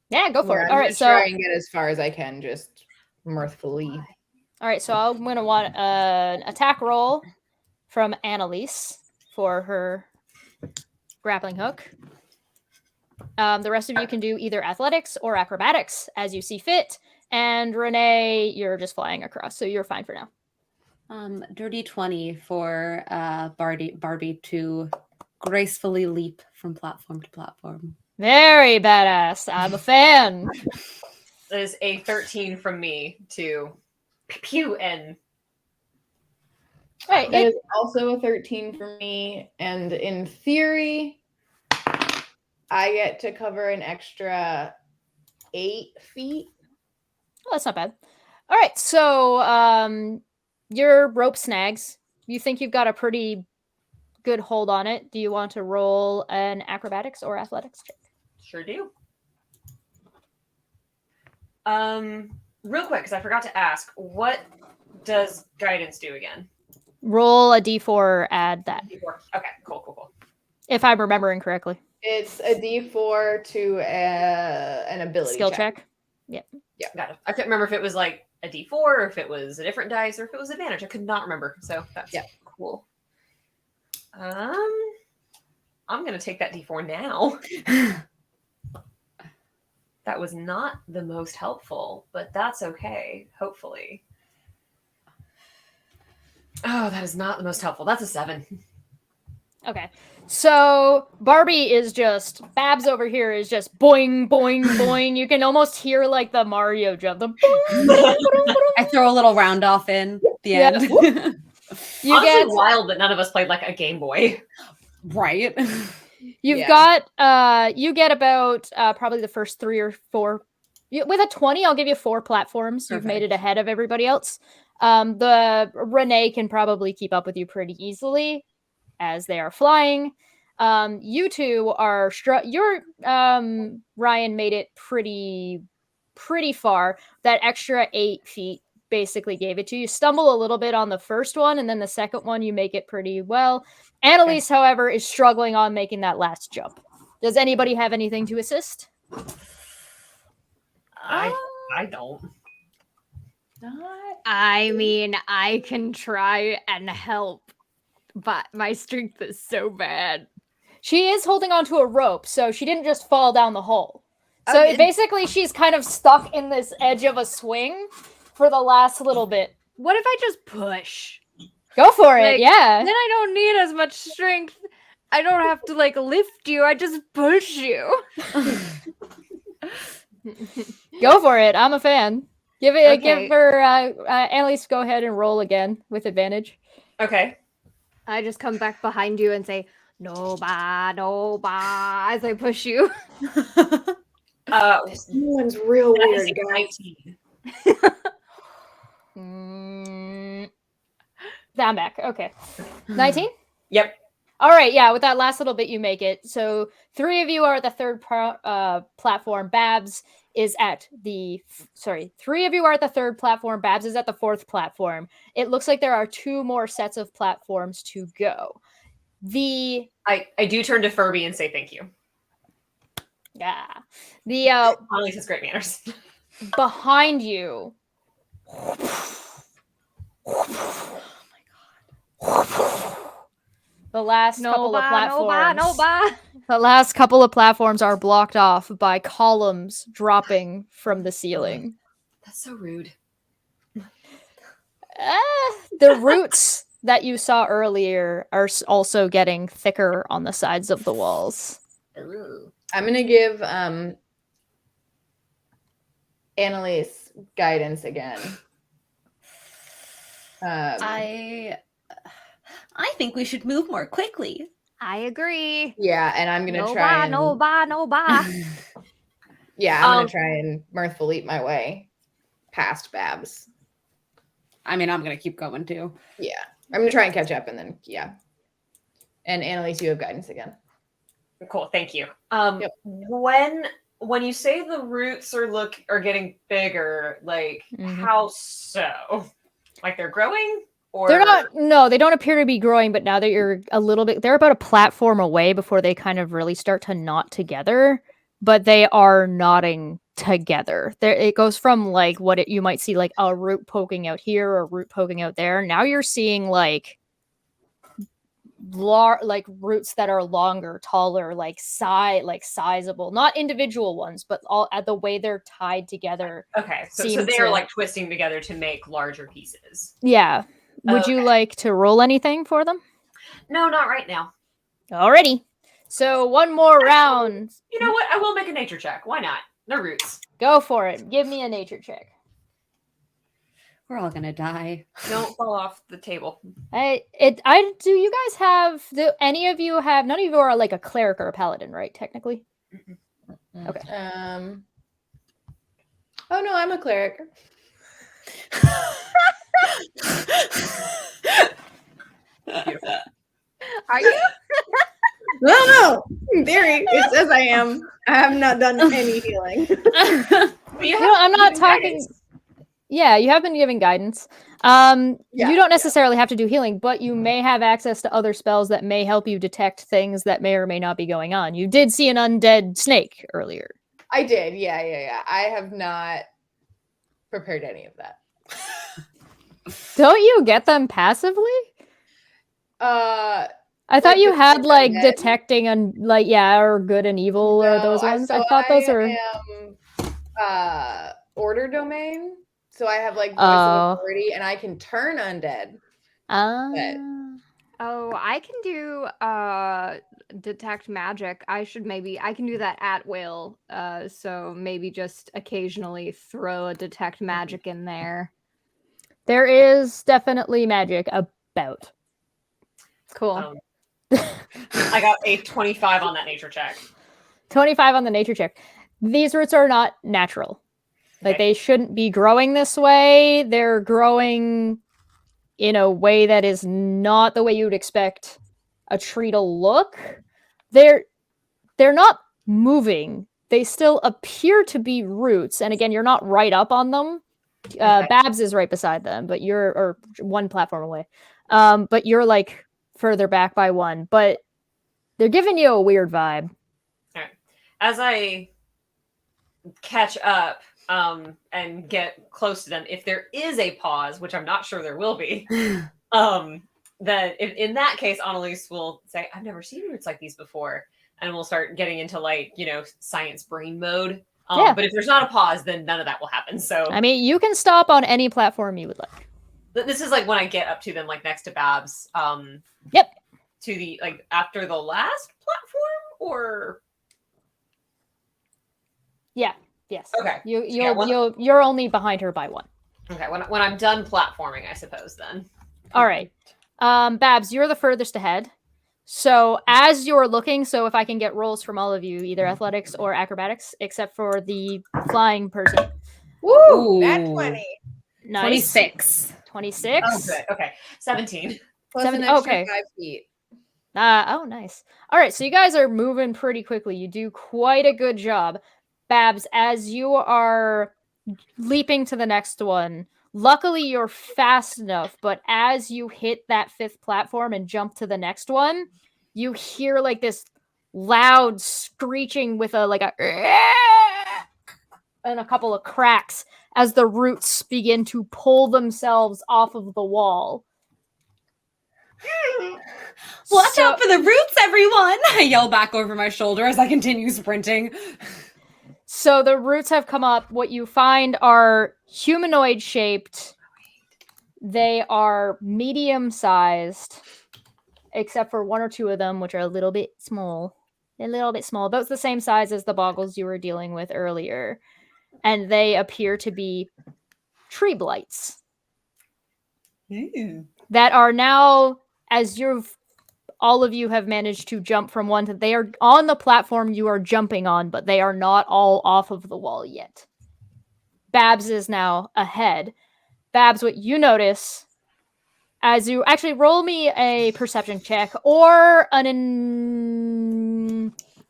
Yeah, go for it. All right, so try and get as far as I can, just mirthfully. All right, so I'm gonna want an attack roll from Annalise for her grappling hook. The rest of you can do either athletics or acrobatics as you see fit. And Renee, you're just flying across, so you're fine for now. Dirty 20 for Barbie to gracefully leap from platform to platform. Very badass. I'm a fan. That is a 13 from me to pew and. Right, it is also a 13 for me, and in theory, I get to cover an extra 8 feet. Oh, that's not bad. All right, so your rope snags. You think you've got a pretty good hold on it. Do you want to roll an acrobatics or athletics check? Sure do. Real quick, because I forgot to ask, what does guidance do again? Roll a d4, add that. D4. Okay, cool. if I'm remembering correctly. It's a D4 to an ability Skill check. Yeah, got it. I couldn't remember if it was like a D4 or if it was a different dice or if it was advantage. I could not remember. So that's cool. I'm gonna take that D4 now. That was not the most helpful, but that's okay. Hopefully. Oh, that is not the most helpful. That's a 7. Okay. So Barbie is just Babs over here is just boing boing boing. You can almost hear like the Mario jump. The I throw a little round off in the end. You Honestly, get wild that none of us played like a Game Boy. Right. You've got you get about probably the first 3 or 4 with a 20. I'll give you 4 platforms. You've made it ahead of everybody else. The Renee can probably keep up with you pretty easily as they are flying. You two are Ryan made it pretty far. That extra 8 feet basically gave it to you. Stumble a little bit on the first one, and then the second one you make it pretty well. Annalise, however, is struggling on making that last jump. Does anybody have anything to assist? I don't. I mean, I can try and help, but my strength is so bad. She is holding onto a rope, so she didn't just fall down the hole. So basically, she's kind of stuck in this edge of a swing for the last little bit. What if I just push? Go for it, yeah. Then I don't need as much strength. I don't have to like lift you. I just push you. Go for it. I'm a fan. Give her Annalise, go ahead and roll again with advantage. Okay. I just come back behind you and say, no ba, as I push you. This one's real weird, guys. I'm back. Okay. 19? Yep. All right, yeah, with that last little bit, you make it. So 3 of you are at the third platform. Babs is at the... Sorry, 3 of you are at the third platform. Babs is at the 4th platform. It looks like there are 2 more sets of platforms to go. I do turn to Furby and say thank you. Yeah. The Annalise has great manners. behind you... The last couple of platforms. The last couple of platforms are blocked off by columns dropping from the ceiling. That's so rude. The roots that you saw earlier are also getting thicker on the sides of the walls. Ooh. I'm gonna give Annalise guidance again. I think we should move more quickly. I agree. Yeah, and I'm gonna No try ba, and no ba. yeah, I'm gonna try and mirthful eat my way past Babs. I mean, I'm gonna keep going too. Yeah, I'm gonna try and catch up, and then And Annalise, you have guidance again. Cool, thank you. Yep. When you say the roots are getting bigger, like how so? Like they're growing? Or They're not. No, they don't appear to be growing. But now that you're a little bit, they're about a platform away before they kind of really start to knot together. But they are knotting together. There, it goes from like you might see like a root poking out here or a root poking out there. Now you're seeing like roots that are longer, taller, like sizable, not individual ones, but all at the way they're tied together. Okay, so they are like twisting together to make larger pieces. Yeah. Would you like to roll anything for them? No, not right now. Alrighty. So one more round. You know what? I will make a nature check. Why not? No roots. Go for it. Give me a nature check. We're all gonna die. Don't fall off the table. Do you guys have any of you have none of you are like a cleric or a paladin, right? Technically. Okay. Oh no, I'm a cleric. Are you? No. In theory, it says I am. I have not done any healing. I'm not talking. Yeah, you have been giving guidance. You don't necessarily have to do healing, but you may have access to other spells that may help you detect things that may or may not be going on. You did see an undead snake earlier. I did. Yeah. I have not prepared any of that. Don't you get them passively? I thought you had like detecting and like or good and evil or those ones. I thought those are order domain. So I have like voice of authority, and I can turn undead. Oh, I can do detect magic. I can do that at will. So maybe just occasionally throw a detect magic in there. There is definitely magic about. Cool. I got a 25 on that nature check. 25 on the nature check. These roots are not natural. Like they shouldn't be growing this way. They're growing in a way that is not the way you would expect a tree to look. They're not moving. They still appear to be roots. And again, you're not right up on them. Babs is right beside them, but or one platform away. But you're like further back by one. But they're giving you a weird vibe. All right. As I catch up and get close to them, if there is a pause, which I'm not sure there will be, then in that case, Annalise will say, I've never seen roots like these before. And we'll start getting into like, science brain mode. But if there's not a pause, then none of that will happen. So I mean, you can stop on any platform you would like. This is like when I get up to them, like next to Babs. Yep. To the like after the last platform, or yes. Okay. You're only behind her by one. Okay. When I'm done platforming, I suppose then. All right. Babs, you're the furthest ahead. So as you're looking, if I can get rolls from all of you, either athletics or acrobatics, except for the flying person. Woo! That 20. Nice. 26. 26. Oh, good. Okay. 17. Plus an extra 5 feet. Oh, nice. All right, so you guys are moving pretty quickly. You do quite a good job. Babs, as you are leaping to the next one, luckily you're fast enough, but as you hit that 5th platform and jump to the next one, you hear like this loud screeching with and a couple of cracks as the roots begin to pull themselves off of the wall. Watch out for the roots, everyone! I yell back over my shoulder as I continue sprinting. So the roots have come up. What you find are humanoid shaped. They are medium sized, except for 1 or 2 of them, which are a little bit small. About the same size as the boggles you were dealing with earlier. And they appear to be tree blights. That are now, as all of you have managed to jump from one to, they are on the platform you are jumping on, but they are not all off of the wall yet. Babs is now ahead. Babs, what you notice as you actually roll me a perception check or an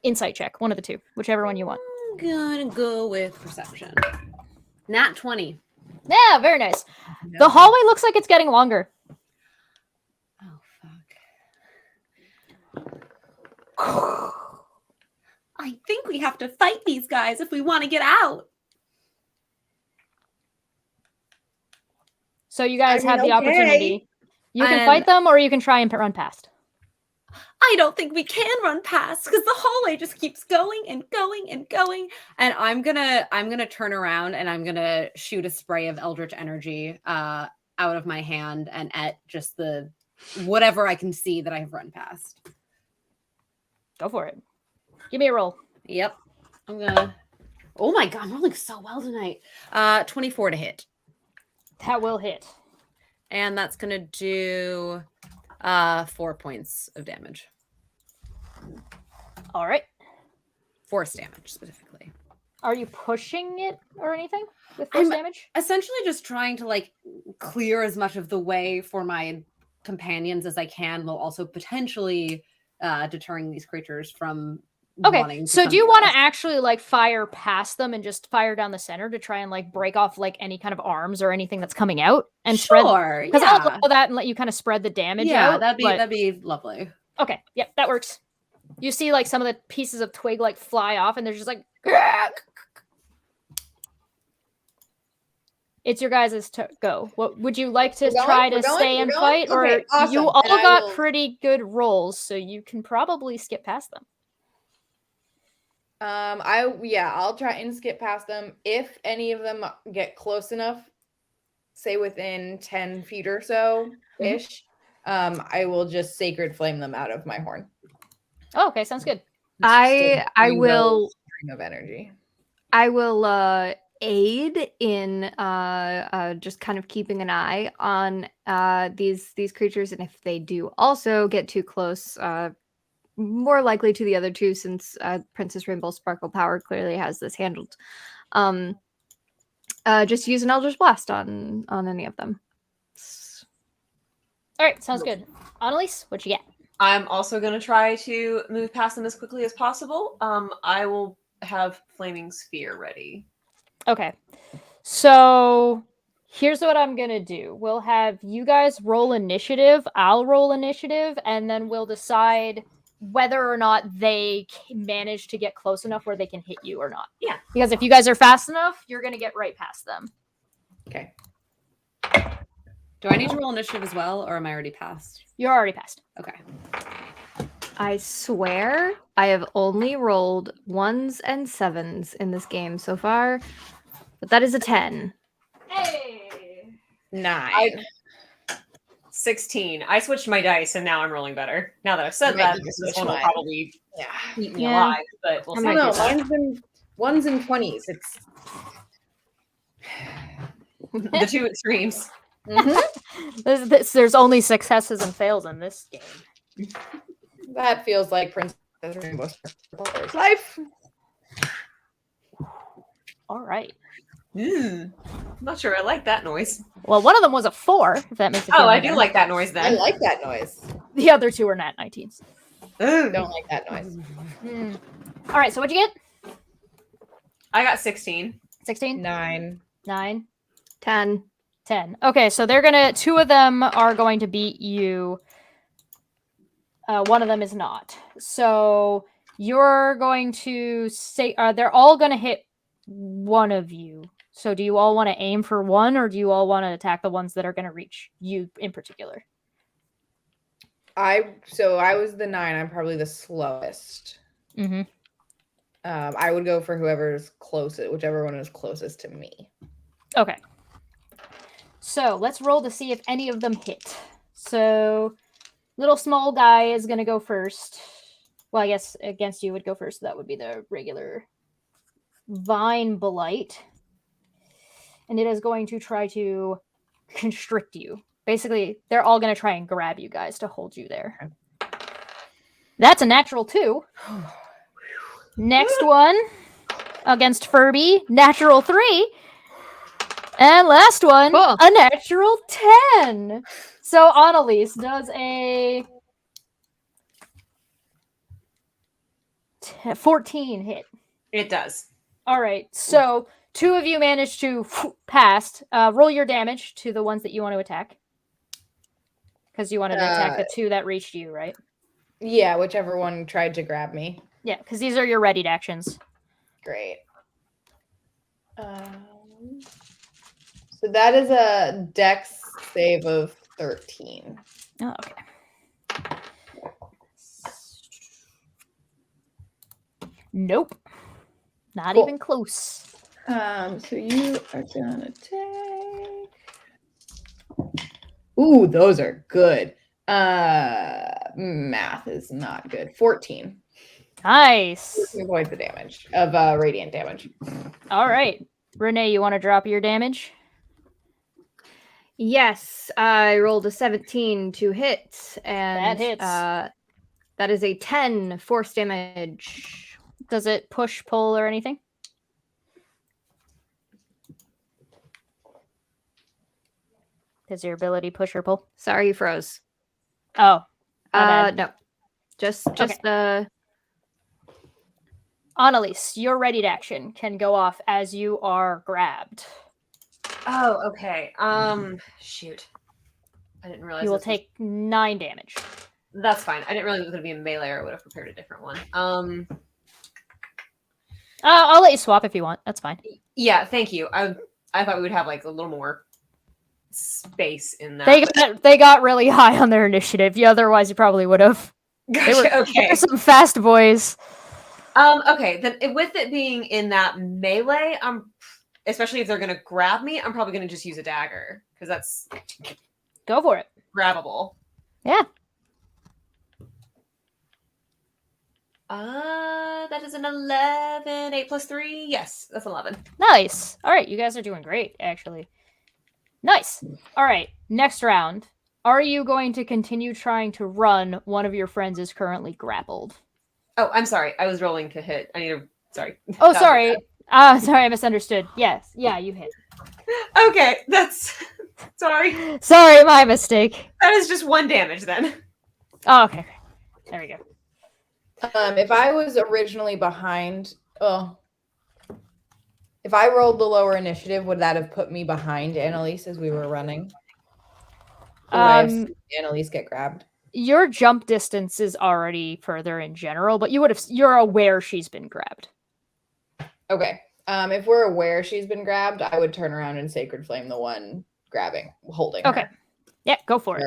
insight check, one of the two, whichever one you want. I'm gonna go with perception. Nat 20. Yeah, very nice. No. The hallway looks like it's getting longer. I think we have to fight these guys if we want to get out. So you guys have the opportunity. You can fight them or you can try and run past. I don't think we can run past because the hallway just keeps going and going and going. And I'm gonna turn around and I'm gonna shoot a spray of eldritch energy out of my hand and at just the whatever I can see that I have run past. Go for it. Give me a roll. Yep. I'm gonna. Oh my god, I'm rolling so well tonight. 24 to hit. That will hit. And that's gonna do 4 points of damage. All right. Force damage specifically. Are you pushing it or anything with force damage? Essentially just trying to like clear as much of the way for my companions as I can, while also potentially deterring these creatures from Okay, wanting to so come do you to want to us. actually like fire past them and just fire down the center to try and like break off like any kind of arms or anything that's coming out and spread? Sure, Because I'll yeah. allow that and let you kind of spread the damage Yeah, out. that'd but- be lovely. Okay, yep, that works. You see like some of the pieces of twig like fly off and they're just like it's your guys' go. What would you like to We're going? try to We're going? stay We're and going? fight? Or Okay, awesome. you all Then I got will- pretty good rolls, so you can probably skip past them. I'll try and skip past them. If any of them get close enough, say within 10 feet or so ish, I will just sacred flame them out of my horn. Oh, okay, sounds good. I will Stream of energy. aid in just kind of keeping an eye on these creatures, and if they do also get too close, more likely to the other two, since Princess Rainbow Sparkle Power clearly has this handled. Just use an Eldritch Blast on any of them. All right, sounds good. Annalise, what you get? I'm also going to try to move past them as quickly as possible. I will have Flaming Sphere ready. Okay. So here's what I'm going to do. We'll have you guys roll initiative. I'll roll initiative, and then we'll decide whether or not they manage to get close enough where they can hit you or not. Yeah. Because if you guys are fast enough, you're going to get right past them. Okay. Do I need to roll initiative as well, or am I already passed? You're already past. Okay. I swear I have only rolled 1s and 7s in this game so far, but that is a 10. Hey! 9. 16. I switched my dice, and now I'm rolling better. Now that I've said Might that, need to this switch one will mine. probably Yeah. eat me Yeah. alive, but we'll I see. I might don't know. do that. Mine's been 1s and 20s. It's The two extremes. There's only successes and fails in this game. That feels like Princess Rainbow Sparkle's life. All right. I'm not sure I like that noise. Well, one of them was a 4, if that makes it Oh, feel I any do better. like that noise I then. like that noise. The other two are nat 19s. Ugh. Don't like that noise. All right, so what'd you get? I got 16. 16? 9. 9? 10. 10. Okay, so they're gonna. 2 of them are going to beat you. One of them is not. So you're going to say they're all going to hit one of you. So do you all want to aim for one, or do you all want to attack the ones that are going to reach you in particular? I was the 9. I'm probably the slowest. Mm-hmm. I would go for whoever's closest, whichever one is closest to me. Okay. So let's roll to see if any of them hit. So little small guy is going to go first. Well, I guess against you would go first. That would be the regular Vine Blight. And it is going to try to constrict you. Basically, they're all going to try and grab you guys to hold you there. That's a natural 2. Next one against Furby, natural 3. And last one, Cool. a natural 10. So Annalise does a 14 hit. It does. All right. So 2 of you managed to pass. Roll your damage to the ones that you want to attack. Because you wanted to attack the 2 that reached you, right? Yeah, whichever one tried to grab me. Yeah, because these are your readied actions. Great. So that is a dex save of 13. Oh, okay. Nope. Not Cool. even close. So you are gonna take. Ooh, those are good. Math is not good. 14. Nice. Avoid the damage of radiant damage. All right. Renee, you want to drop your damage? Yes, I rolled a 17 to hit, and That hits. That is a 10 force damage. Does it push, pull, or anything? Does your ability push or pull? Sorry, you froze. Oh. my bad. No, just Okay. the Annalise, your ready to action can go off as you are grabbed. Oh, okay. Shoot. I didn't realize You will this was- take 9 damage. That's fine. I didn't realize it was going to be a melee, or I would have prepared a different one. I'll let you swap if you want. That's fine. Yeah, thank you. I thought we would have like a little more space in that. They got really high on their initiative. Yeah, otherwise you probably would have. Gotcha. They were some fast boys. Okay, then with it being in that melee, especially if they're gonna grab me, I'm probably gonna just use a dagger because that's Go for it. grabbable. Yeah. That is an 11. 8 plus 3. Yes, that's 11. Nice. All right, you guys are doing great, actually. Nice. All right, next round. Are you going to continue trying to run? One of your friends is currently grappled. Oh, I'm sorry. I was rolling to hit. I need to. Sorry. Oh, sorry. Sorry, I misunderstood. Yes. Yeah, you hit. Okay, that's. Sorry. Sorry, my mistake. That is just 1 damage then. Oh, okay. There we go. If I was originally behind, if I rolled the lower initiative, would that have put me behind Annalise as we were running? Or would I have seen Annalise get grabbed? Your jump distance is already further in general, but you're aware she's been grabbed. Okay. If we're aware she's been grabbed, I would turn around and Sacred Flame the one holding Okay. her. Yeah, go for it.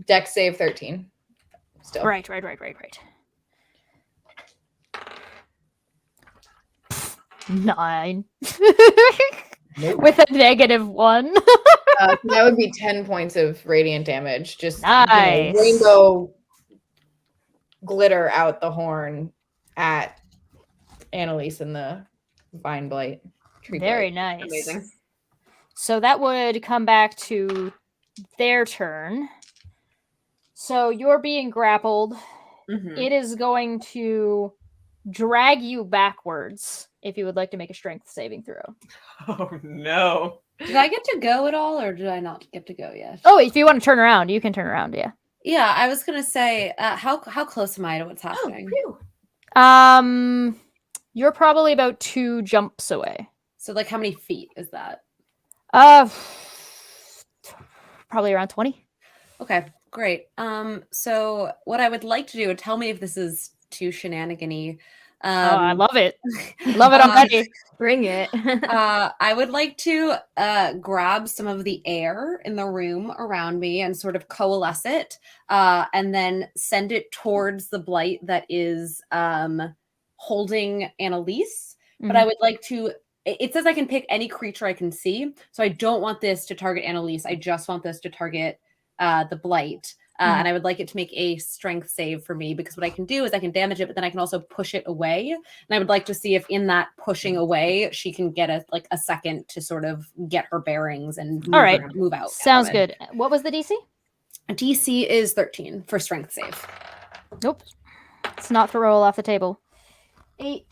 Dex save 13. Still. Right. 9. Nope. With a -1. That would be 10 points of radiant damage. Just nice. Rainbow glitter out the horn at Annalise and the Vine Blight. Very nice. Amazing. So that would come back to their turn. So you're being grappled. Mm-hmm. It is going to drag you backwards if you would like to make a strength saving throw. Oh, no. Did I get to go at all, or did I not get to go yet? Oh, if you want to turn around, you can turn around, yeah. Yeah, I was going to say, how close am I to what's happening? Oh, You're probably about 2 jumps away. So, like, how many feet is that? Probably around 20. Okay, great. So what I would like to do, tell me if this is too shenanigan-y. I love it. Love it already. Bring it. I would like to grab some of the air in the room around me and sort of coalesce it, and then send it towards the blight that is holding Annalise. But I would like to. It says I can pick any creature I can see, so I don't want this to target Annalise. I just want this to target the blight. And I would like it to make a strength save for me, because what I can do is I can damage it, but then I can also push it away. And I would like to see if in that pushing away, she can get a second to sort of get her bearings and move out. Sounds good. What was the DC? DC is 13 for strength save. Nope. It's not the roll off the table. 8.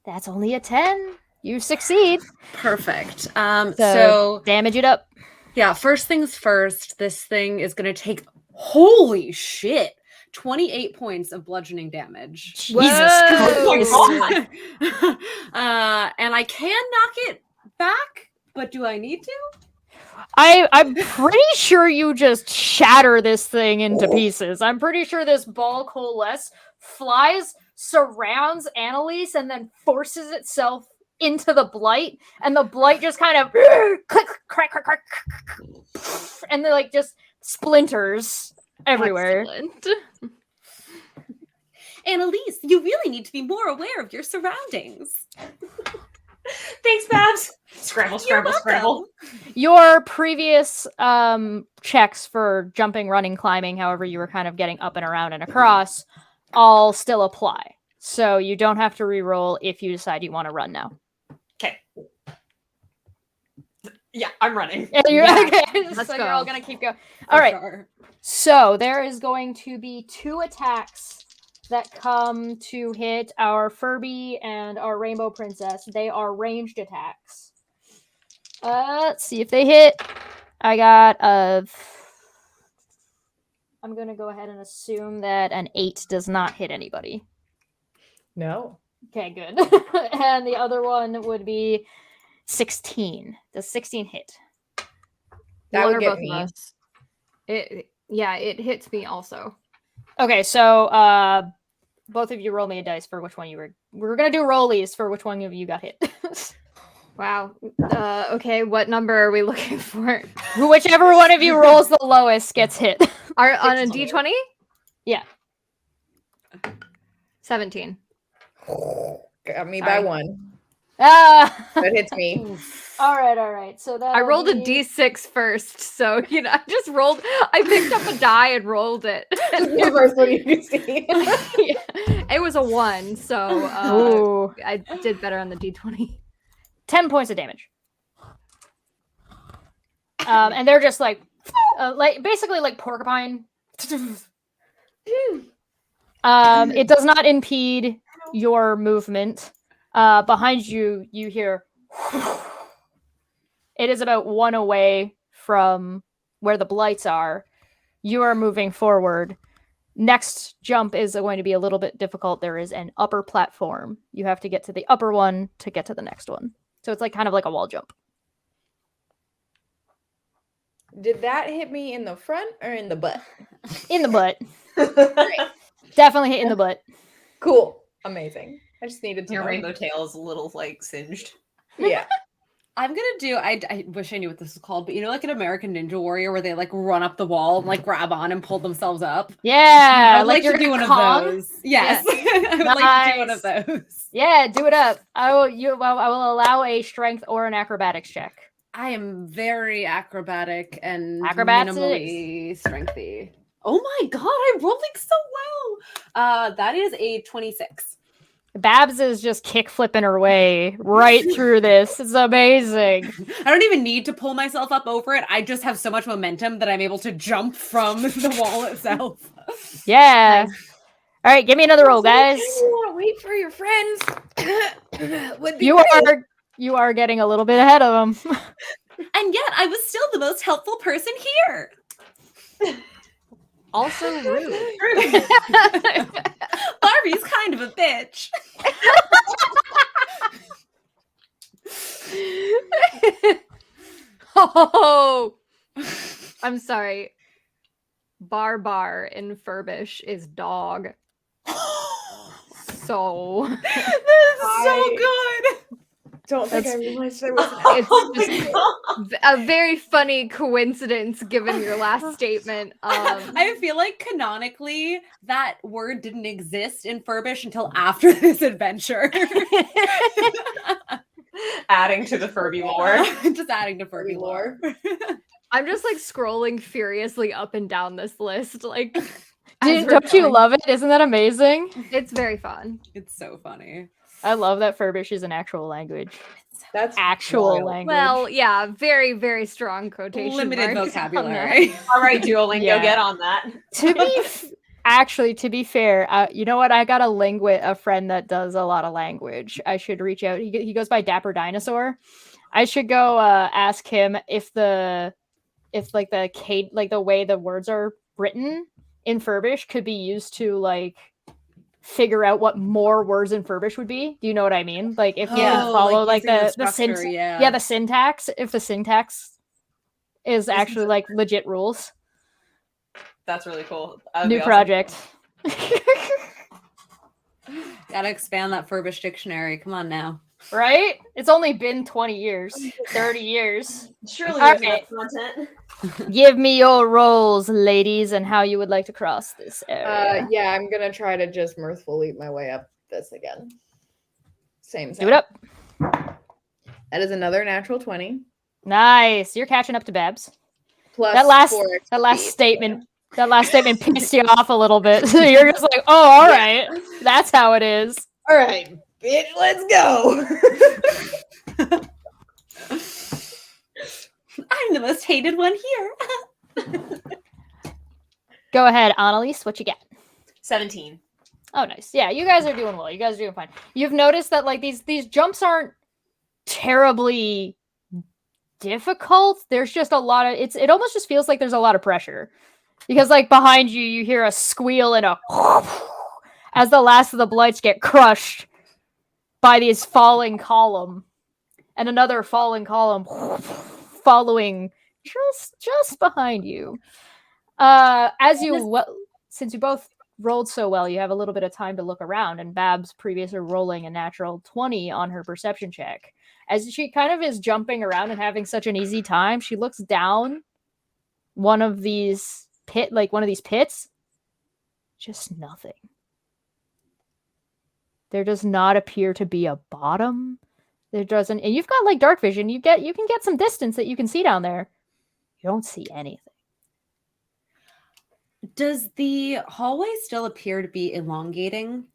That's only a 10. You succeed. Perfect. So damage it up. Yeah, first things first, this thing is going to take, holy shit, 28 points of bludgeoning damage. Jesus Christ. And I can knock it back, but do I need to? I'm pretty sure you just shatter this thing into pieces. I'm pretty sure this ball coalesce flies, surrounds Annalise, and then forces itself into the blight, and the blight just kind of click, crack, crack, crack, and then like just splinters everywhere. Excellent. Annalise, you really need to be more aware of your surroundings. Thanks, Babs. Scramble, scramble, scramble. Your previous checks for jumping, running, climbing, however you were kind of getting up and around and across, all still apply. So you don't have to re-roll if you decide you want to run now. Okay. Yeah, I'm running. Okay, Let's so go. you're all gonna keep going. All right. So there is going to be 2 attacks that come to hit our Furby and our Rainbow Princess. They are ranged attacks. Let's see if they hit. I got a. I'm gonna go ahead and assume that an 8 does not hit anybody. No. Okay, good. And the other one would be 16. Does 16 hit? That One would or get both me. of us. It hits me also. Okay, so both of you roll me a dice for which one you were. We're gonna do rollies for which one of you got hit. Wow. Okay, what number are we looking for? Whichever one of you rolls the lowest gets hit. On a D20? Yeah. 17. Got me Sorry. by one. Ah. That hits me. All right. So that I rolled a D6 first, so I just rolled. I picked up a die and rolled it. The first one you can see. It was a 1, so Ooh. I did better on the D20. 10 points of damage. And they're just like basically like porcupine. It does not impede your movement. Behind you, you hear. It is about 1 away from where the blights are. You are moving forward. Next jump is going to be a little bit difficult. There is an upper platform. You have to get to the upper one to get to the next one. So it's like kind of like a wall jump. Did that hit me in the front or in the butt? In the butt. Definitely hit in the butt. Cool. Amazing. I just needed to Your know. rainbow tail is a little like singed. Yeah. I'm gonna do. I wish I knew what this is called, but like an American Ninja Warrior, where they like run up the wall and like grab on and pull themselves up. Yeah, I would like you're to do gonna one Kong. of those. Yes, I would like to do one of those. Yeah, do it up. I will allow a strength or an acrobatics check. I am very acrobatic and Acrobats minimally strengthy. Oh my god, I'm rolling so well. That is a 26. Babs is just kick flipping her way right through this. It's amazing. I don't even need to pull myself up over it. I just have so much momentum that I'm able to jump from the wall itself. Yeah. Nice. All right, give me another roll, guys. You want to wait for your friends? Would be You great. are getting a little bit ahead of them. And yet, I was still the most helpful person here. Also rude. Barbie's kind of a bitch. Oh, I'm sorry. Bar in Furbish is dog. So This is so good. Don't think I realized I was. it's just a very funny coincidence given your last statement. I feel like canonically that word didn't exist in Furbish until after this adventure. Adding to the Furby lore. Just adding to Furby lore. I'm just like scrolling furiously up and down this list. Like, Don't you love it? Isn't that amazing? It's very fun. It's so funny. I love that Furbish is an actual language. That's Actual wild. language. Well, yeah, very, very strong quotation. Limited marks on vocabulary. All right, Duolingo, Yeah. get on that. To be fair, you know what? I got a friend that does a lot of language. I should reach out. He goes by Dapper Dinosaur. I should go ask him if the way the words are written in Furbish could be used to like figure out what more words in Furbish would be. Do you know what I mean? Like if you follow like the structure, the syntax, if the syntax is actually like legit rules. That's really cool. That'd New be awesome. project. Gotta expand that Furbish dictionary. Come on now. Right? It's only been 20 years, 30 years. Surely All there's right. enough content. Give me your rolls, ladies, and how you would like to cross this area. Yeah, I'm gonna try to just mirthfully my way up this again. Same. Do it up. That is another natural 20. Nice. You're catching up to Babs. Plus That last 4 statement pissed you off a little bit. So you're just like, oh, all right. That's how it is. All right, bitch, let's go. I'm the most hated one here. Go ahead, Annalise. What you got? 17. Oh, nice. Yeah, you guys are doing well. You guys are doing fine. You've noticed that like these jumps aren't terribly difficult. There's just a lot of it almost just feels like there's a lot of pressure. Because like behind you hear a squeal and a as the last of the blights get crushed by this falling column, and another falling column following just behind you. Since you both rolled so well, you have a little bit of time to look around, and Babs, previously rolling a natural 20 on her perception check, as she kind of is jumping around and having such an easy time, she looks down one of these pits. Just nothing. There does not appear to be a bottom. There doesn't, and you've got like dark vision. You can get some distance that you can see down there. You don't see anything. Does the hallway still appear to be elongating?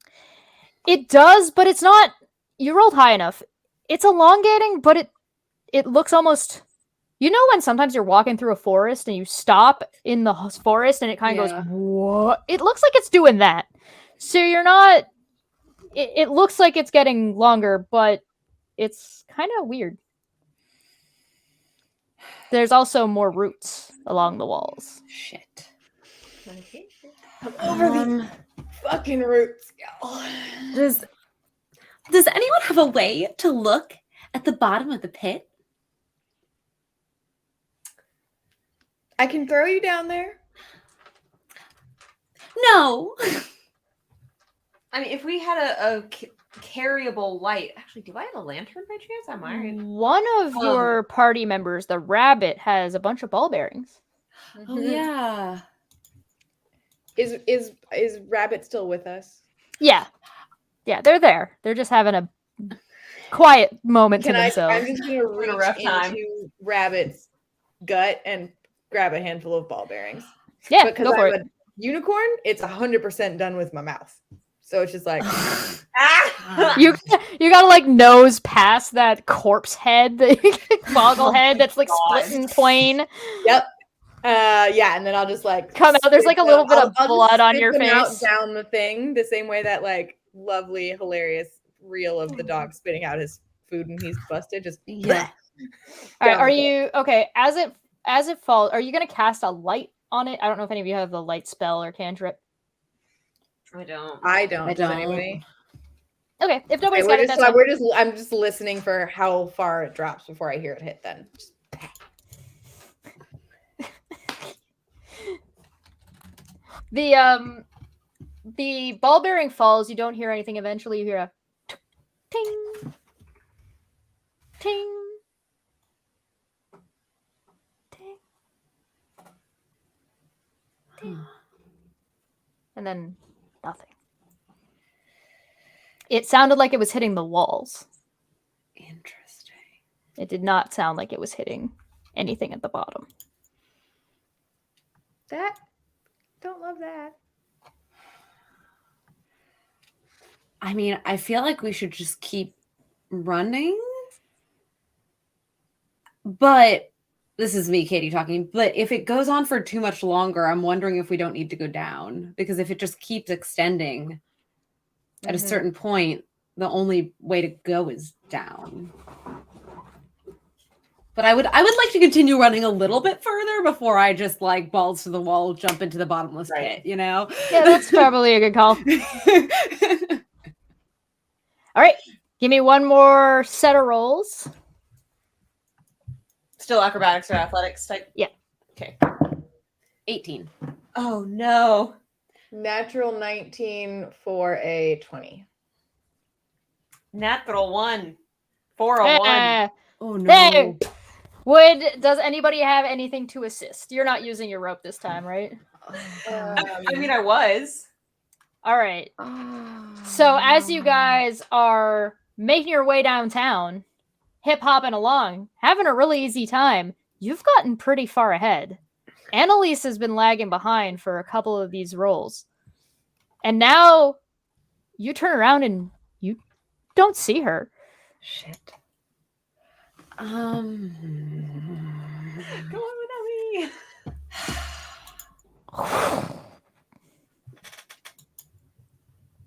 It does, but it's not. You rolled high enough. It's elongating, but it looks almost. You know when sometimes you're walking through a forest and you stop in the forest and it kind of goes, what? It looks like it's doing that. So you're not. It looks like it's getting longer, but it's kind of weird. There's also more roots along the walls. Shit. I'm over these fucking roots, y'all. Does anyone have a way to look at the bottom of the pit? I can throw you down there. No. I mean, if we had a carryable light. Actually, do I have a lantern by chance? I might. One of your party members, the rabbit, has a bunch of ball bearings. Oh yeah. Is Rabbit still with us? Yeah, they're there. They're just having a quiet moment to themselves. I'm just gonna reach into Rabbit's gut and grab a handful of ball bearings. Yeah, because go for I'm it. a unicorn, it's 100% done with my mouth. So it's just like You gotta like nose past that corpse head, the boggle head that's like split in twain. Yep. Yeah, and then I'll just like come out. There's like a little bit of blood on your spit them out face. down the thing, the same way that like lovely, hilarious reel of the dog spitting out his food and he's busted. Just Yeah. All right, are you okay? As it falls, are you gonna cast a light on it? I don't know if any of you have the light spell or cantrip. I don't. Does anybody? Okay, if nobody's got it, that's fine. I'm just listening for how far it drops before I hear it hit. Then. The ball bearing falls. You don't hear anything. Eventually, you hear a ting, ting, ting, ting, and then nothing. It sounded like it was hitting the walls. Interesting. It did not sound like it was hitting anything at the bottom. Don't love that. I mean, I feel like we should just keep running. But this is me, Katie, talking. But if it goes on for too much longer, I'm wondering if we don't need to go down. Because if it just keeps extending, at a certain point, the only way to go is down. But I would like to continue running a little bit further before I just like balls to the wall, jump into the bottomless pit, you know? Yeah, that's probably a good call. All right, give me one more set of rolls. Still acrobatics or athletics type? Yeah. Okay. 18. Oh no. Natural 19 for a 20. Natural 1 for a 1. Oh no. There. Does anybody have anything to assist? You're not using your rope this time, right? I mean, I was. All right. So as you guys are making your way downtown, hip-hopping along, having a really easy time, you've gotten pretty far ahead. Annalise has been lagging behind for a couple of these rolls. And now you turn around and you don't see her. Shit. Go on without me.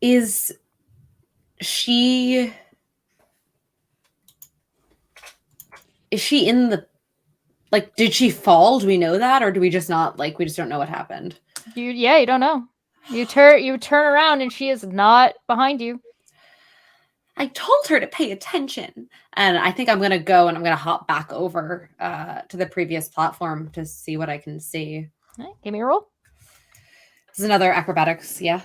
Is she in the, like, did she fall? Do we know that? Or do we just not, like, we just don't know what happened? You don't know. You turn around and she is not behind you. I told her to pay attention. And I think I'm going to go and I'm going to hop back over to the previous platform to see what I can see. All right, give me a roll. This is another acrobatics, yeah?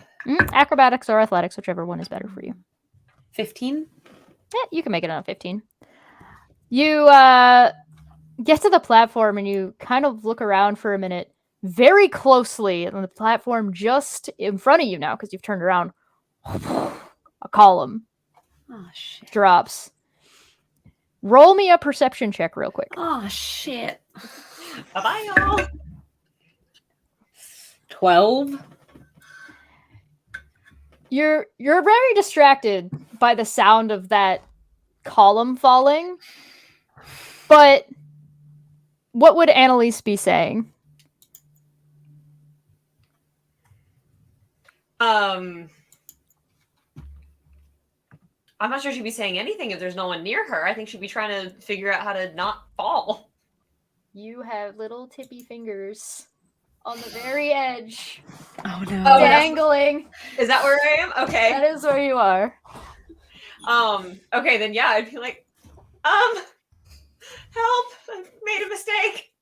Acrobatics or athletics, whichever one is better for you. 15? Yeah, you can make it on a 15. You get to the platform and you kind of look around for a minute very closely on the platform just in front of you now because you've turned around. A column drops. Roll me a perception check real quick. Oh, shit. Bye-bye, y'all. 12? You're very distracted by the sound of that column falling. But what would Annalise be saying? I'm not sure she'd be saying anything if there's no one near her. I think she'd be trying to figure out how to not fall. You have little tippy fingers on the very edge. Oh, no. Dangling. Is that where I am? Okay. That is where you are. Okay, then yeah, I'd be like, help! I've made a mistake.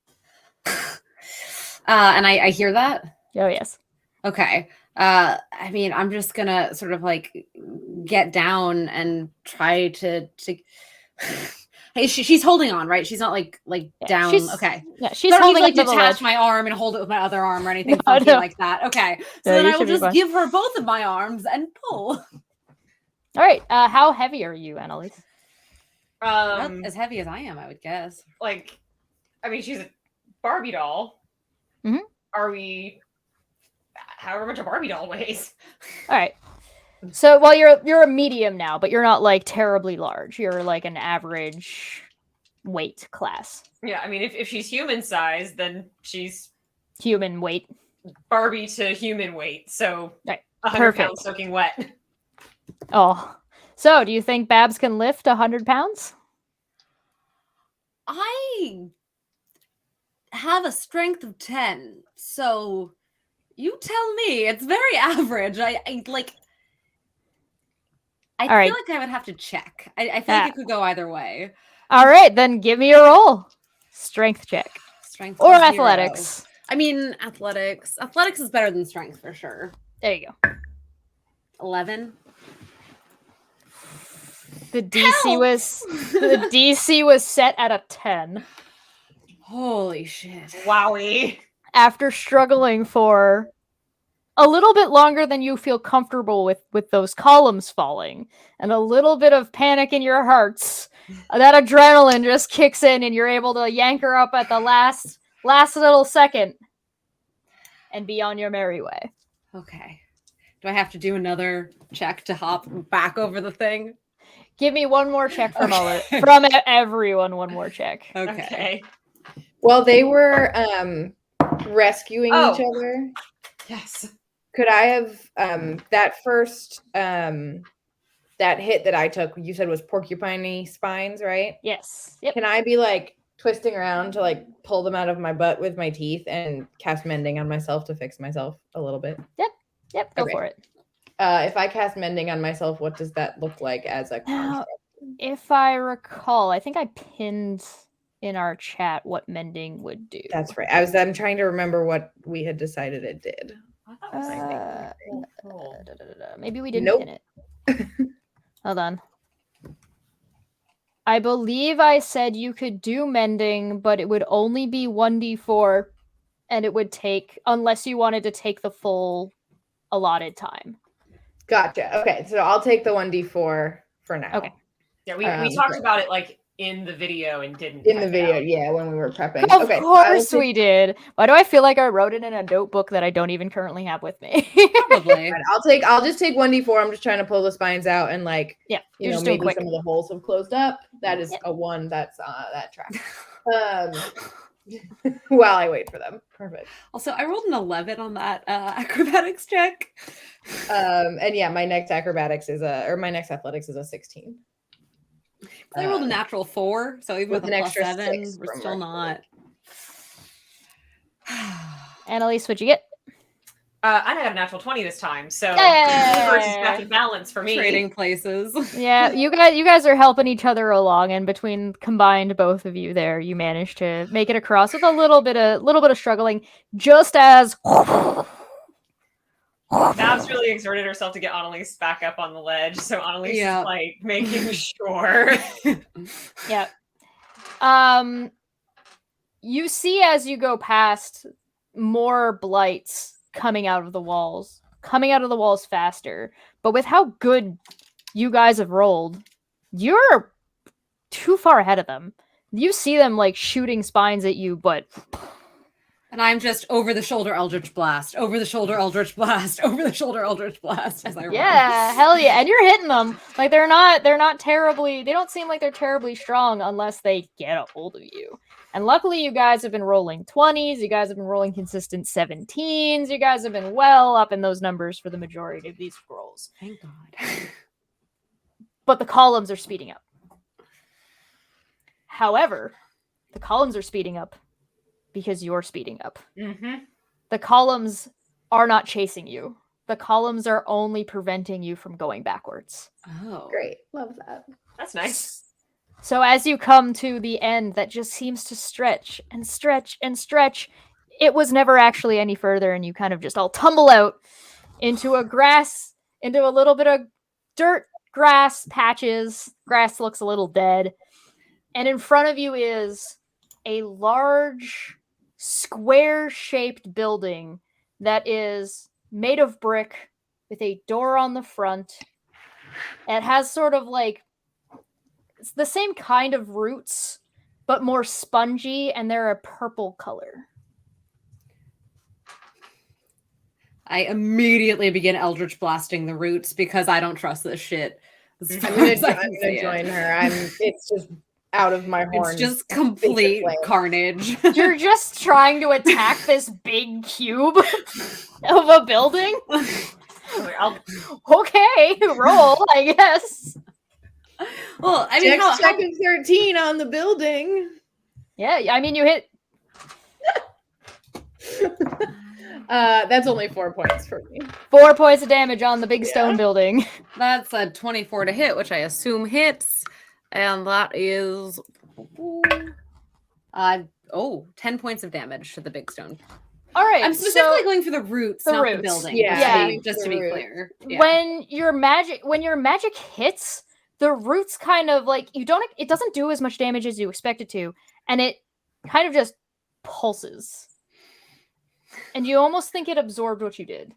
And I hear that? Oh, yes. Okay. I mean, I'm just gonna sort of like get down and try to hey, she's holding on, right? She's not like down. Okay. Yeah, she's So I don't holding need to it to the detach ledge. my arm and hold it with my other arm or anything No, funky no. like that. Okay. So No, then you I will should be just fine. give her both of my arms and pull. All right. How heavy are you, Annalise? Not as heavy as I am, I would guess. Like, I mean, she's a Barbie doll. Mhm. Are we? However much a Barbie doll weighs. All right. So, well, you're a medium now, but you're not like terribly large. You're like an average weight class. Yeah, I mean, if she's human size, then she's Human weight. Barbie to human weight. So, Right. 100 Perfect. pounds soaking wet. Oh. So, do you think Babs can lift 100 pounds? I have a strength of 10, so you tell me. It's very average. I All feel right. like I would have to check. I feel like it could go either way. All right, then give me a roll. Strength check. Strength Or is 0. athletics. I mean, athletics. Athletics is better than strength for sure. There you go. 11. The DC was set at a 10. Holy shit. Wowie. After struggling for a little bit longer than you feel comfortable with those columns falling and a little bit of panic in your hearts, that adrenaline just kicks in and you're able to yank her up at the last little second and be on your merry way. Okay. Do I have to do another check to hop back over the thing? Give me one more check from Okay. from everyone. One more check. Okay. While they were rescuing Oh. each other, Yes. could I have that first that hit that I took, you said was porcupine spines, right? Yes. Yep. Can I be like twisting around to like pull them out of my butt with my teeth and cast mending on myself to fix myself a little bit? Yep. Go Okay. for it. If I cast mending on myself, what does that look like as a Now, construct? if I recall, I think I pinned in our chat what mending would do. That's right. I'm trying to remember what we had decided it did. I thought it was like, Uh, Maybe we didn't Nope. pin it. Hold on. I believe I said you could do mending, but it would only be 1d4, and it would take, unless you wanted to take the full allotted time. Gotcha. Okay, so I'll take the 1d4 for now. Okay. yeah, we talked Great. about it like in the video and didn't. In the type it video, out. yeah, when we were prepping. Of Okay, so I will course take- we did. Why do I feel like I wrote it in a notebook that I don't even currently have with me? Probably. I'll just take 1d4. I'm just trying to pull the spines out and like, Yeah, you you're know, just doing maybe quick. some of the holes have closed up. That is Yep. a 1 that's that track. While I wait for them. Perfect. Also, I rolled an 11 on that acrobatics check. And yeah, my next athletics is a 16. I rolled a natural 4, so even with with, an a extra plus 7, 6 we're from still our- not. Annalise, what'd you get? I got a natural 20 this time, so Yay! universe is back in balance for me. Trading places. Yeah, you guys are helping each other along, and between combined both of you there, you managed to make it across with a little bit of struggling, just as Babs really exerted herself to get Annalise back up on the ledge, so Annalise is like making sure. Yeah. You see as you go past more blights coming out of the walls faster. But with how good you guys have rolled, you're too far ahead of them. You see them like shooting spines at you, but and I'm just over the shoulder Eldritch Blast, over the shoulder Eldritch Blast, over the shoulder Eldritch Blast as I run. Yeah, hell yeah. And you're hitting them. Like they're not terribly, they don't seem like they're terribly strong unless they get a hold of you. And luckily you guys have been rolling 20s, you guys have been rolling consistent 17s, you guys have been well up in those numbers for the majority of these rolls. Thank God. But the columns are speeding up. However, the columns are speeding up because you're speeding up. Mm-hmm. The columns are not chasing you. The columns are only preventing you from going backwards. Oh. Great. Love that. That's nice. So as you come to the end that just seems to stretch and stretch and stretch, it was never actually any further, and you kind of just all tumble out into a little bit of dirt, grass patches. Grass looks a little dead. And in front of you is a large, square-shaped building that is made of brick with a door on the front. It has sort of like it's the same kind of roots, but more spongy, and they're a purple color. I immediately begin Eldritch Blasting the roots because I don't trust this shit. I'm gonna join her. It's just out of my horn. It's just complete carnage. You're just trying to attack this big cube of a building? Okay, roll, I guess. Well, I mean, check 13 on the building. Yeah, I mean, you hit. That's only 4 points for me. 4 points of damage on the big stone building. That's a 24 to hit, which I assume hits. And that is 10 points of damage to the big stone. All right. I'm specifically going for the roots, not the building. Yeah. Just to be clear. Yeah. When your magic hits, the roots kind of like it doesn't do as much damage as you expect it to, and it kind of just pulses. And you almost think it absorbed what you did.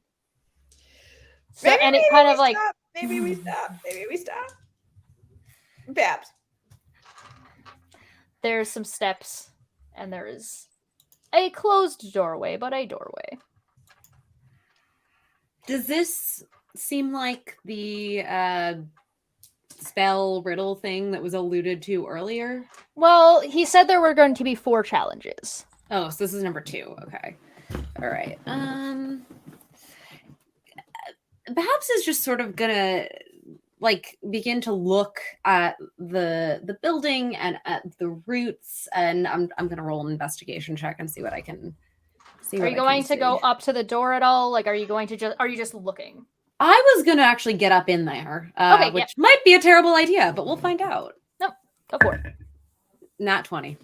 So, and it kind of like Maybe we stop. Babs. There's some steps, and there is a closed doorway, but a doorway. Does this seem like the spell riddle thing that was alluded to earlier? Well, he said there were going to be 4 challenges. Oh, so this is number 2. Okay. All right. Babs is just sort of gonna like begin to look at the building and at the roots, and I'm gonna roll an investigation check and see what I can see. Are you going to go up to the door at all? Like, are you just looking? I was gonna actually get up in there, which might be a terrible idea, but we'll find out. Nope, go for it. Nat 20.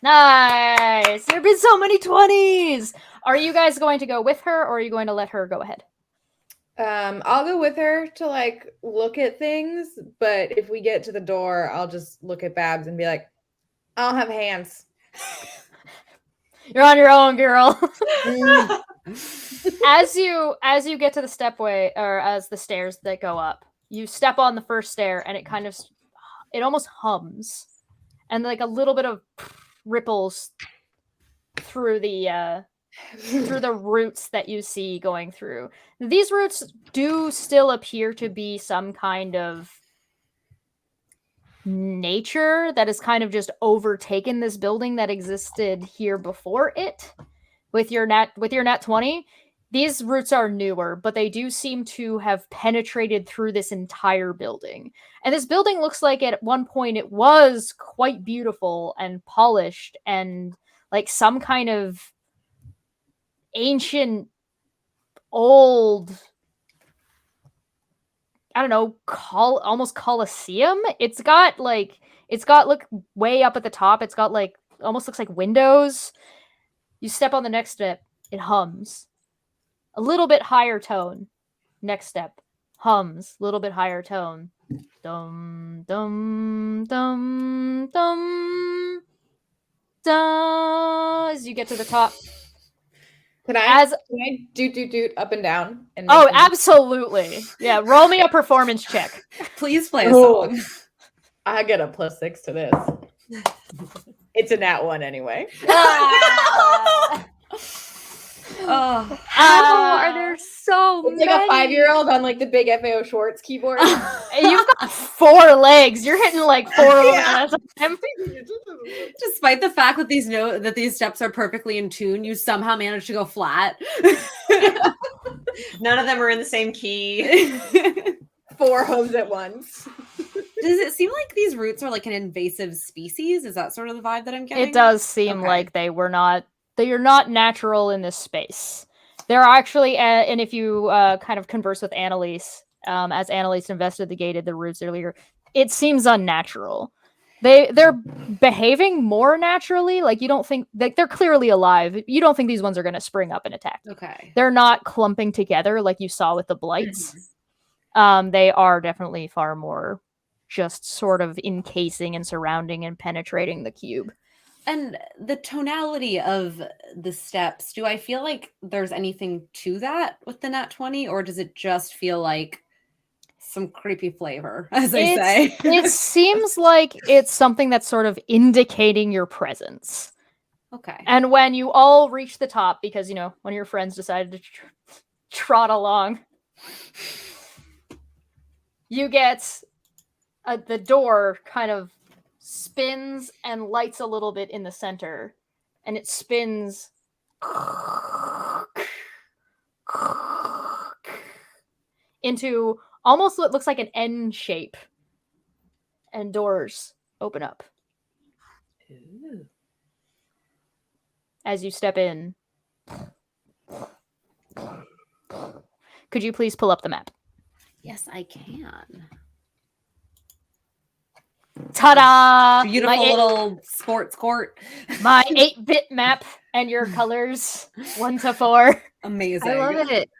Nice. There've been so many 20s. Are you guys going to go with her, or are you going to let her go ahead? I'll go with her to like look at things, but if we get to the door, I'll just look at Babs and be like, I don't have hands. You're on your own, girl. As you get to the stepway, or as the stairs that go up, you step on the first stair, and it almost hums, and like a little bit of ripples through the roots that you see going through. These roots do still appear to be some kind of nature that has kind of just overtaken this building that existed here before it. With your nat 20, these roots are newer, but they do seem to have penetrated through this entire building. And this building looks like at one point it was quite beautiful and polished and like some kind of ancient old, I don't know, almost Colosseum. It's got look way up at the top. It's got like almost looks like windows. You step on the next step, it hums. A little bit higher tone. Next step, hums. A little bit higher tone. Dum dum dum dum dum. As you get to the top. Can I doot up and down? And make them- absolutely. Yeah, roll me a performance check. Please play a song. I get a +6 to this. It's a nat 1 anyway. How are there so It's many? like a 5-year-old on like the big FAO Schwartz keyboard. You've got 4 legs. You're hitting like 4 of them at a time. Despite the fact that these steps are perfectly in tune, you somehow manage to go flat. None of them are in the same key. 4 hums at once. Does it seem like these roots are like an invasive species? Is that sort of the vibe that I'm getting? It does seem like they are not natural in this space. They're actually, and if you kind of converse with Annalise, as Annalise investigated the roots earlier, it seems unnatural. They're behaving more naturally. Like you don't think like they're clearly alive. You don't think these ones are going to spring up and attack. Okay. They're not clumping together like you saw with the blights. They are definitely far more just sort of encasing and surrounding and penetrating the cube. And the tonality of the steps, do I feel like there's anything to that with the nat 20, or does it just feel like some creepy flavor, as they say? It seems like it's something that's sort of indicating your presence. Okay. And when you all reach the top, because, you know, one of your friends decided to trot along, you get the door kind of spins and lights a little bit in the center, and it spins into almost what looks like an N shape, and doors open up. Ooh. As you step in. Could you please pull up the map? Yes, I can. Ta-da! Beautiful My little sports court. My 8-bit map and your colors 1 to 4. Amazing. I love it.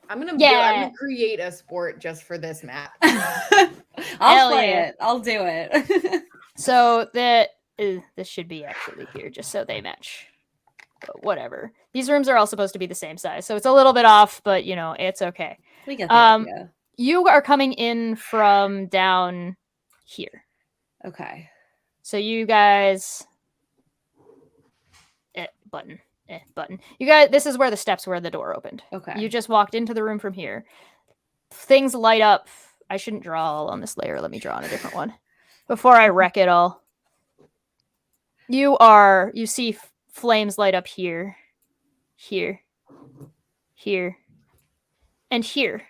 I'm gonna create a sport just for this map. I'll play it. I'll do it. So this should be actually here, just so they match. But whatever. These rooms are all supposed to be the same size, so it's a little bit off, but you know it's okay. We get the idea. You are coming in from down here. Okay. So you guys, button. You guys, this is where the steps where the door opened. Okay. You just walked into the room from here. Things light up. I shouldn't draw all on this layer. Let me draw on a different one before I wreck it all. You see flames light up here, here, here, and here.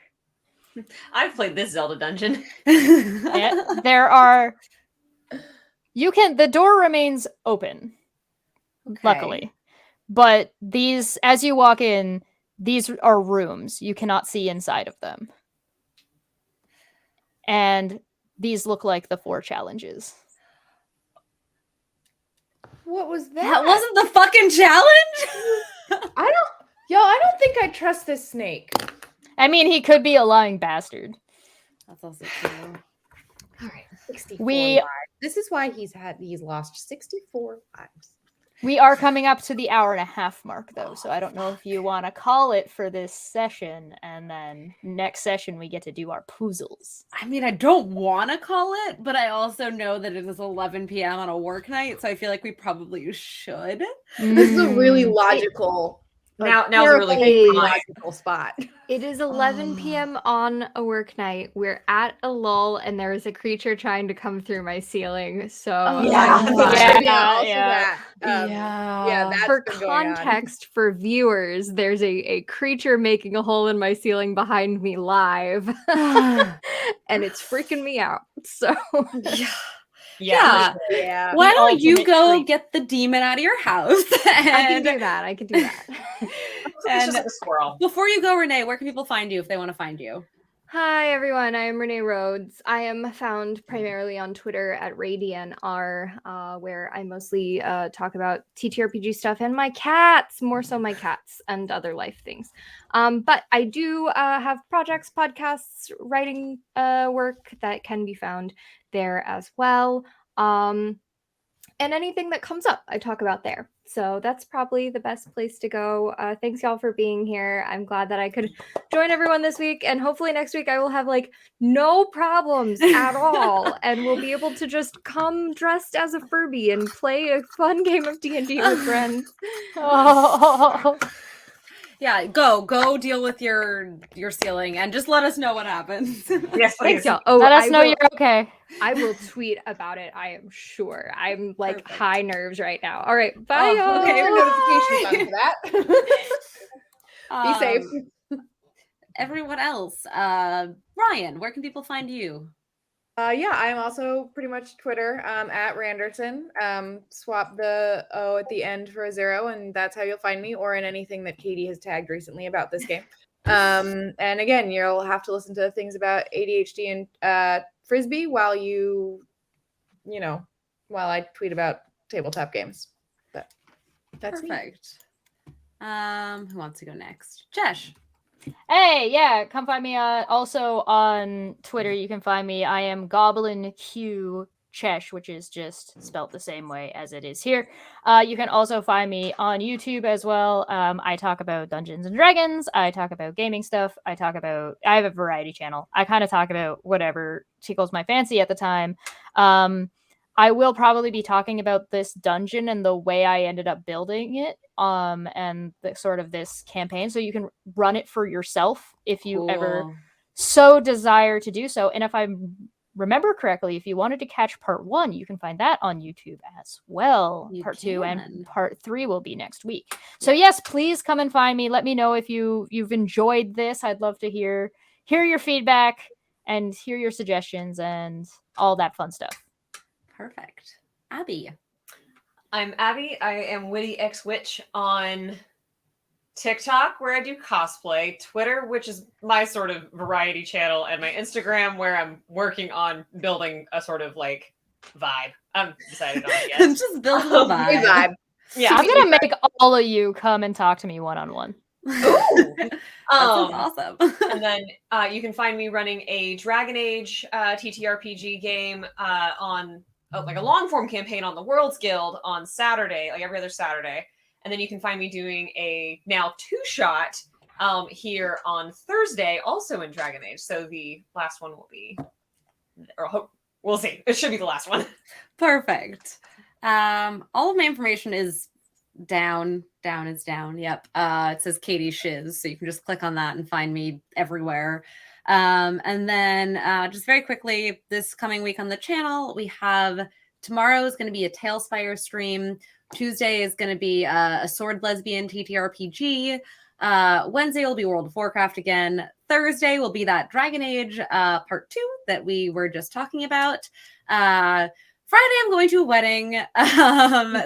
I've played this Zelda dungeon. There are. The door remains open. Okay. Luckily. But these, as you walk in, these are rooms. You cannot see inside of them. And these look like the 4 challenges. What was that? That wasn't the fucking challenge? I don't think I trust this snake. I mean, he could be a lying bastard. That's also true. All right, 64 We- lives. This is why he's lost 64 lives. We are coming up to the 1.5 hour mark, though, so I don't know if you want to call it for this session, and then next session we get to do our puzzles. I mean, I don't want to call it, but I also know that it is 11 p.m. on a work night, so I feel like we probably should. This is a really logical. Now's a really terribly good time. logical spot. It is 11 p.m. on a work night. We're at a lull, and there is a creature trying to come through my ceiling. So Yeah. I'm fine. Yeah, that's For been going on. context for viewers, there's a creature making a hole in my ceiling behind me live, and it's freaking me out. So Yeah. Yeah. Why don't you ultimate go treat. get the demon out of your house? I can do that. It's just like a squirrel. Before you go, Renee, where can people find you if they want to find you? Hi everyone, I am Renee Rhodes. I am found primarily on Twitter at RadianR, where I mostly talk about TTRPG stuff and my cats, more so my cats and other life things. But I do have projects, podcasts, writing work that can be found there as well. And anything that comes up, I talk about there. So that's probably the best place to go. Thanks y'all for being here. I'm glad that I could join everyone this week, and hopefully next week I will have like no problems at all, and we'll be able to just come dressed as a Furby and play a fun game of D&D with friends. Oh. Yeah, go deal with your ceiling and just let us know what happens. Yes, Thanks please. y'all. Oh, Let us know you're okay. I will tweet about it. I am sure. I'm like Perfect. high nerves right now. All right, bye y'all. Okay, your notifications on for that. Be safe. Everyone else, Ryan, where can people find you? Yeah, I am also pretty much Twitter at Randerson. Swap the O at the end for a 0, and that's how you'll find me, or in anything that Katie has tagged recently about this game. And again, you'll have to listen to things about ADHD and Frisbee while while I tweet about tabletop games. But that's Perfect. Who wants to go next? Jesh. Hey, yeah, come find me also on Twitter. You can find me. I am Goblin Q Chesh, which is just spelt the same way as it is here. You can also find me on YouTube as well. I talk about Dungeons and Dragons. I talk about gaming stuff. I have a variety channel. I kind of talk about whatever tickles my fancy at the time. I will probably be talking about this dungeon and the way I ended up building it, and the sort of this campaign, so you can run it for yourself if you ever so desire to do so. And if I remember correctly, if you wanted to catch part 1, you can find that on YouTube as well. Part 2 and part 3 will be next week. So yes, please come and find me. Let me know if you've enjoyed this. I'd love to hear your feedback and hear your suggestions and all that fun stuff. Perfect. Abby. I'm Abby. I am Witty X Witch on TikTok, where I do cosplay, Twitter, which is my sort of variety channel, and my Instagram, where I'm working on building a sort of like vibe. I'm decided on it yet. Just build a vibe. Yeah, I'm gonna make all of you come and talk to me one-on-one. That sounds awesome. And then you can find me running a Dragon Age TTRPG game on like a long form campaign on the Worlds Guild on Saturday, like every other Saturday. And then you can find me doing a now 2-shot here on Thursday, also in Dragon Age. So the last one will be, or we'll see. It should be the last one. Perfect. All of my information is down is down. Yep. It says Katie Shiz, so you can just click on that and find me everywhere. And then just very quickly, this coming week on the channel, we have tomorrow is going to be a Talespire stream. Tuesday is going to be a Sword Lesbian TTRPG. Wednesday will be World of Warcraft again. Thursday will be that Dragon Age part 2 that we were just talking about. Friday, I'm going to a wedding.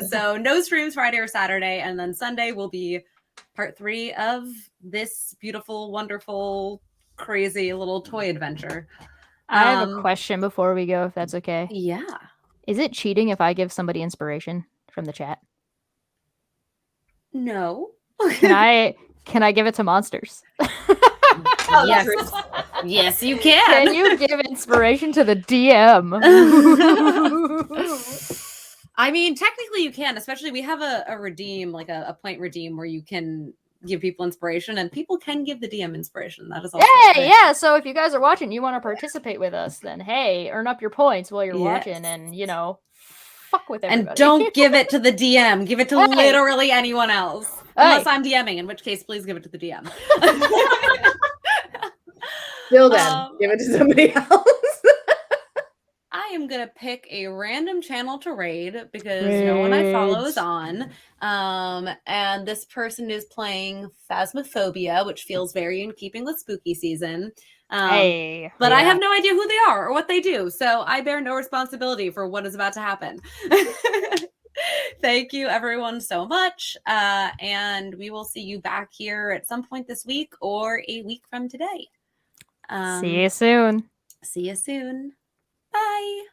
So no streams Friday or Saturday. And then Sunday will be part 3 of this beautiful, wonderful, crazy little toy adventure. I have a question before we go, if that's okay. Yeah. Is it cheating if I give somebody inspiration from the chat? No. Can I give it to monsters? Yes. Yes, you can. Can you give inspiration to the DM? I mean, technically you can, especially we have a redeem, like a point redeem where you can give people inspiration, and people can give the DM inspiration. That is also yeah. So if you guys are watching, you want to participate with us, then hey, earn up your points while you're watching, and fuck with everybody. And don't give it to the DM. Give it to literally anyone else, unless I'm DMing. In which case, please give it to the DM. Till then, give it to somebody else. I am gonna pick a random channel to raid because no one I follow is on. And this person is playing Phasmophobia, which feels very in keeping with spooky season. But I have no idea who they are or what they do, so I bear no responsibility for what is about to happen. Thank you, everyone, so much. And we will see you back here at some point this week or a week from today. See you soon. See you soon. Bye.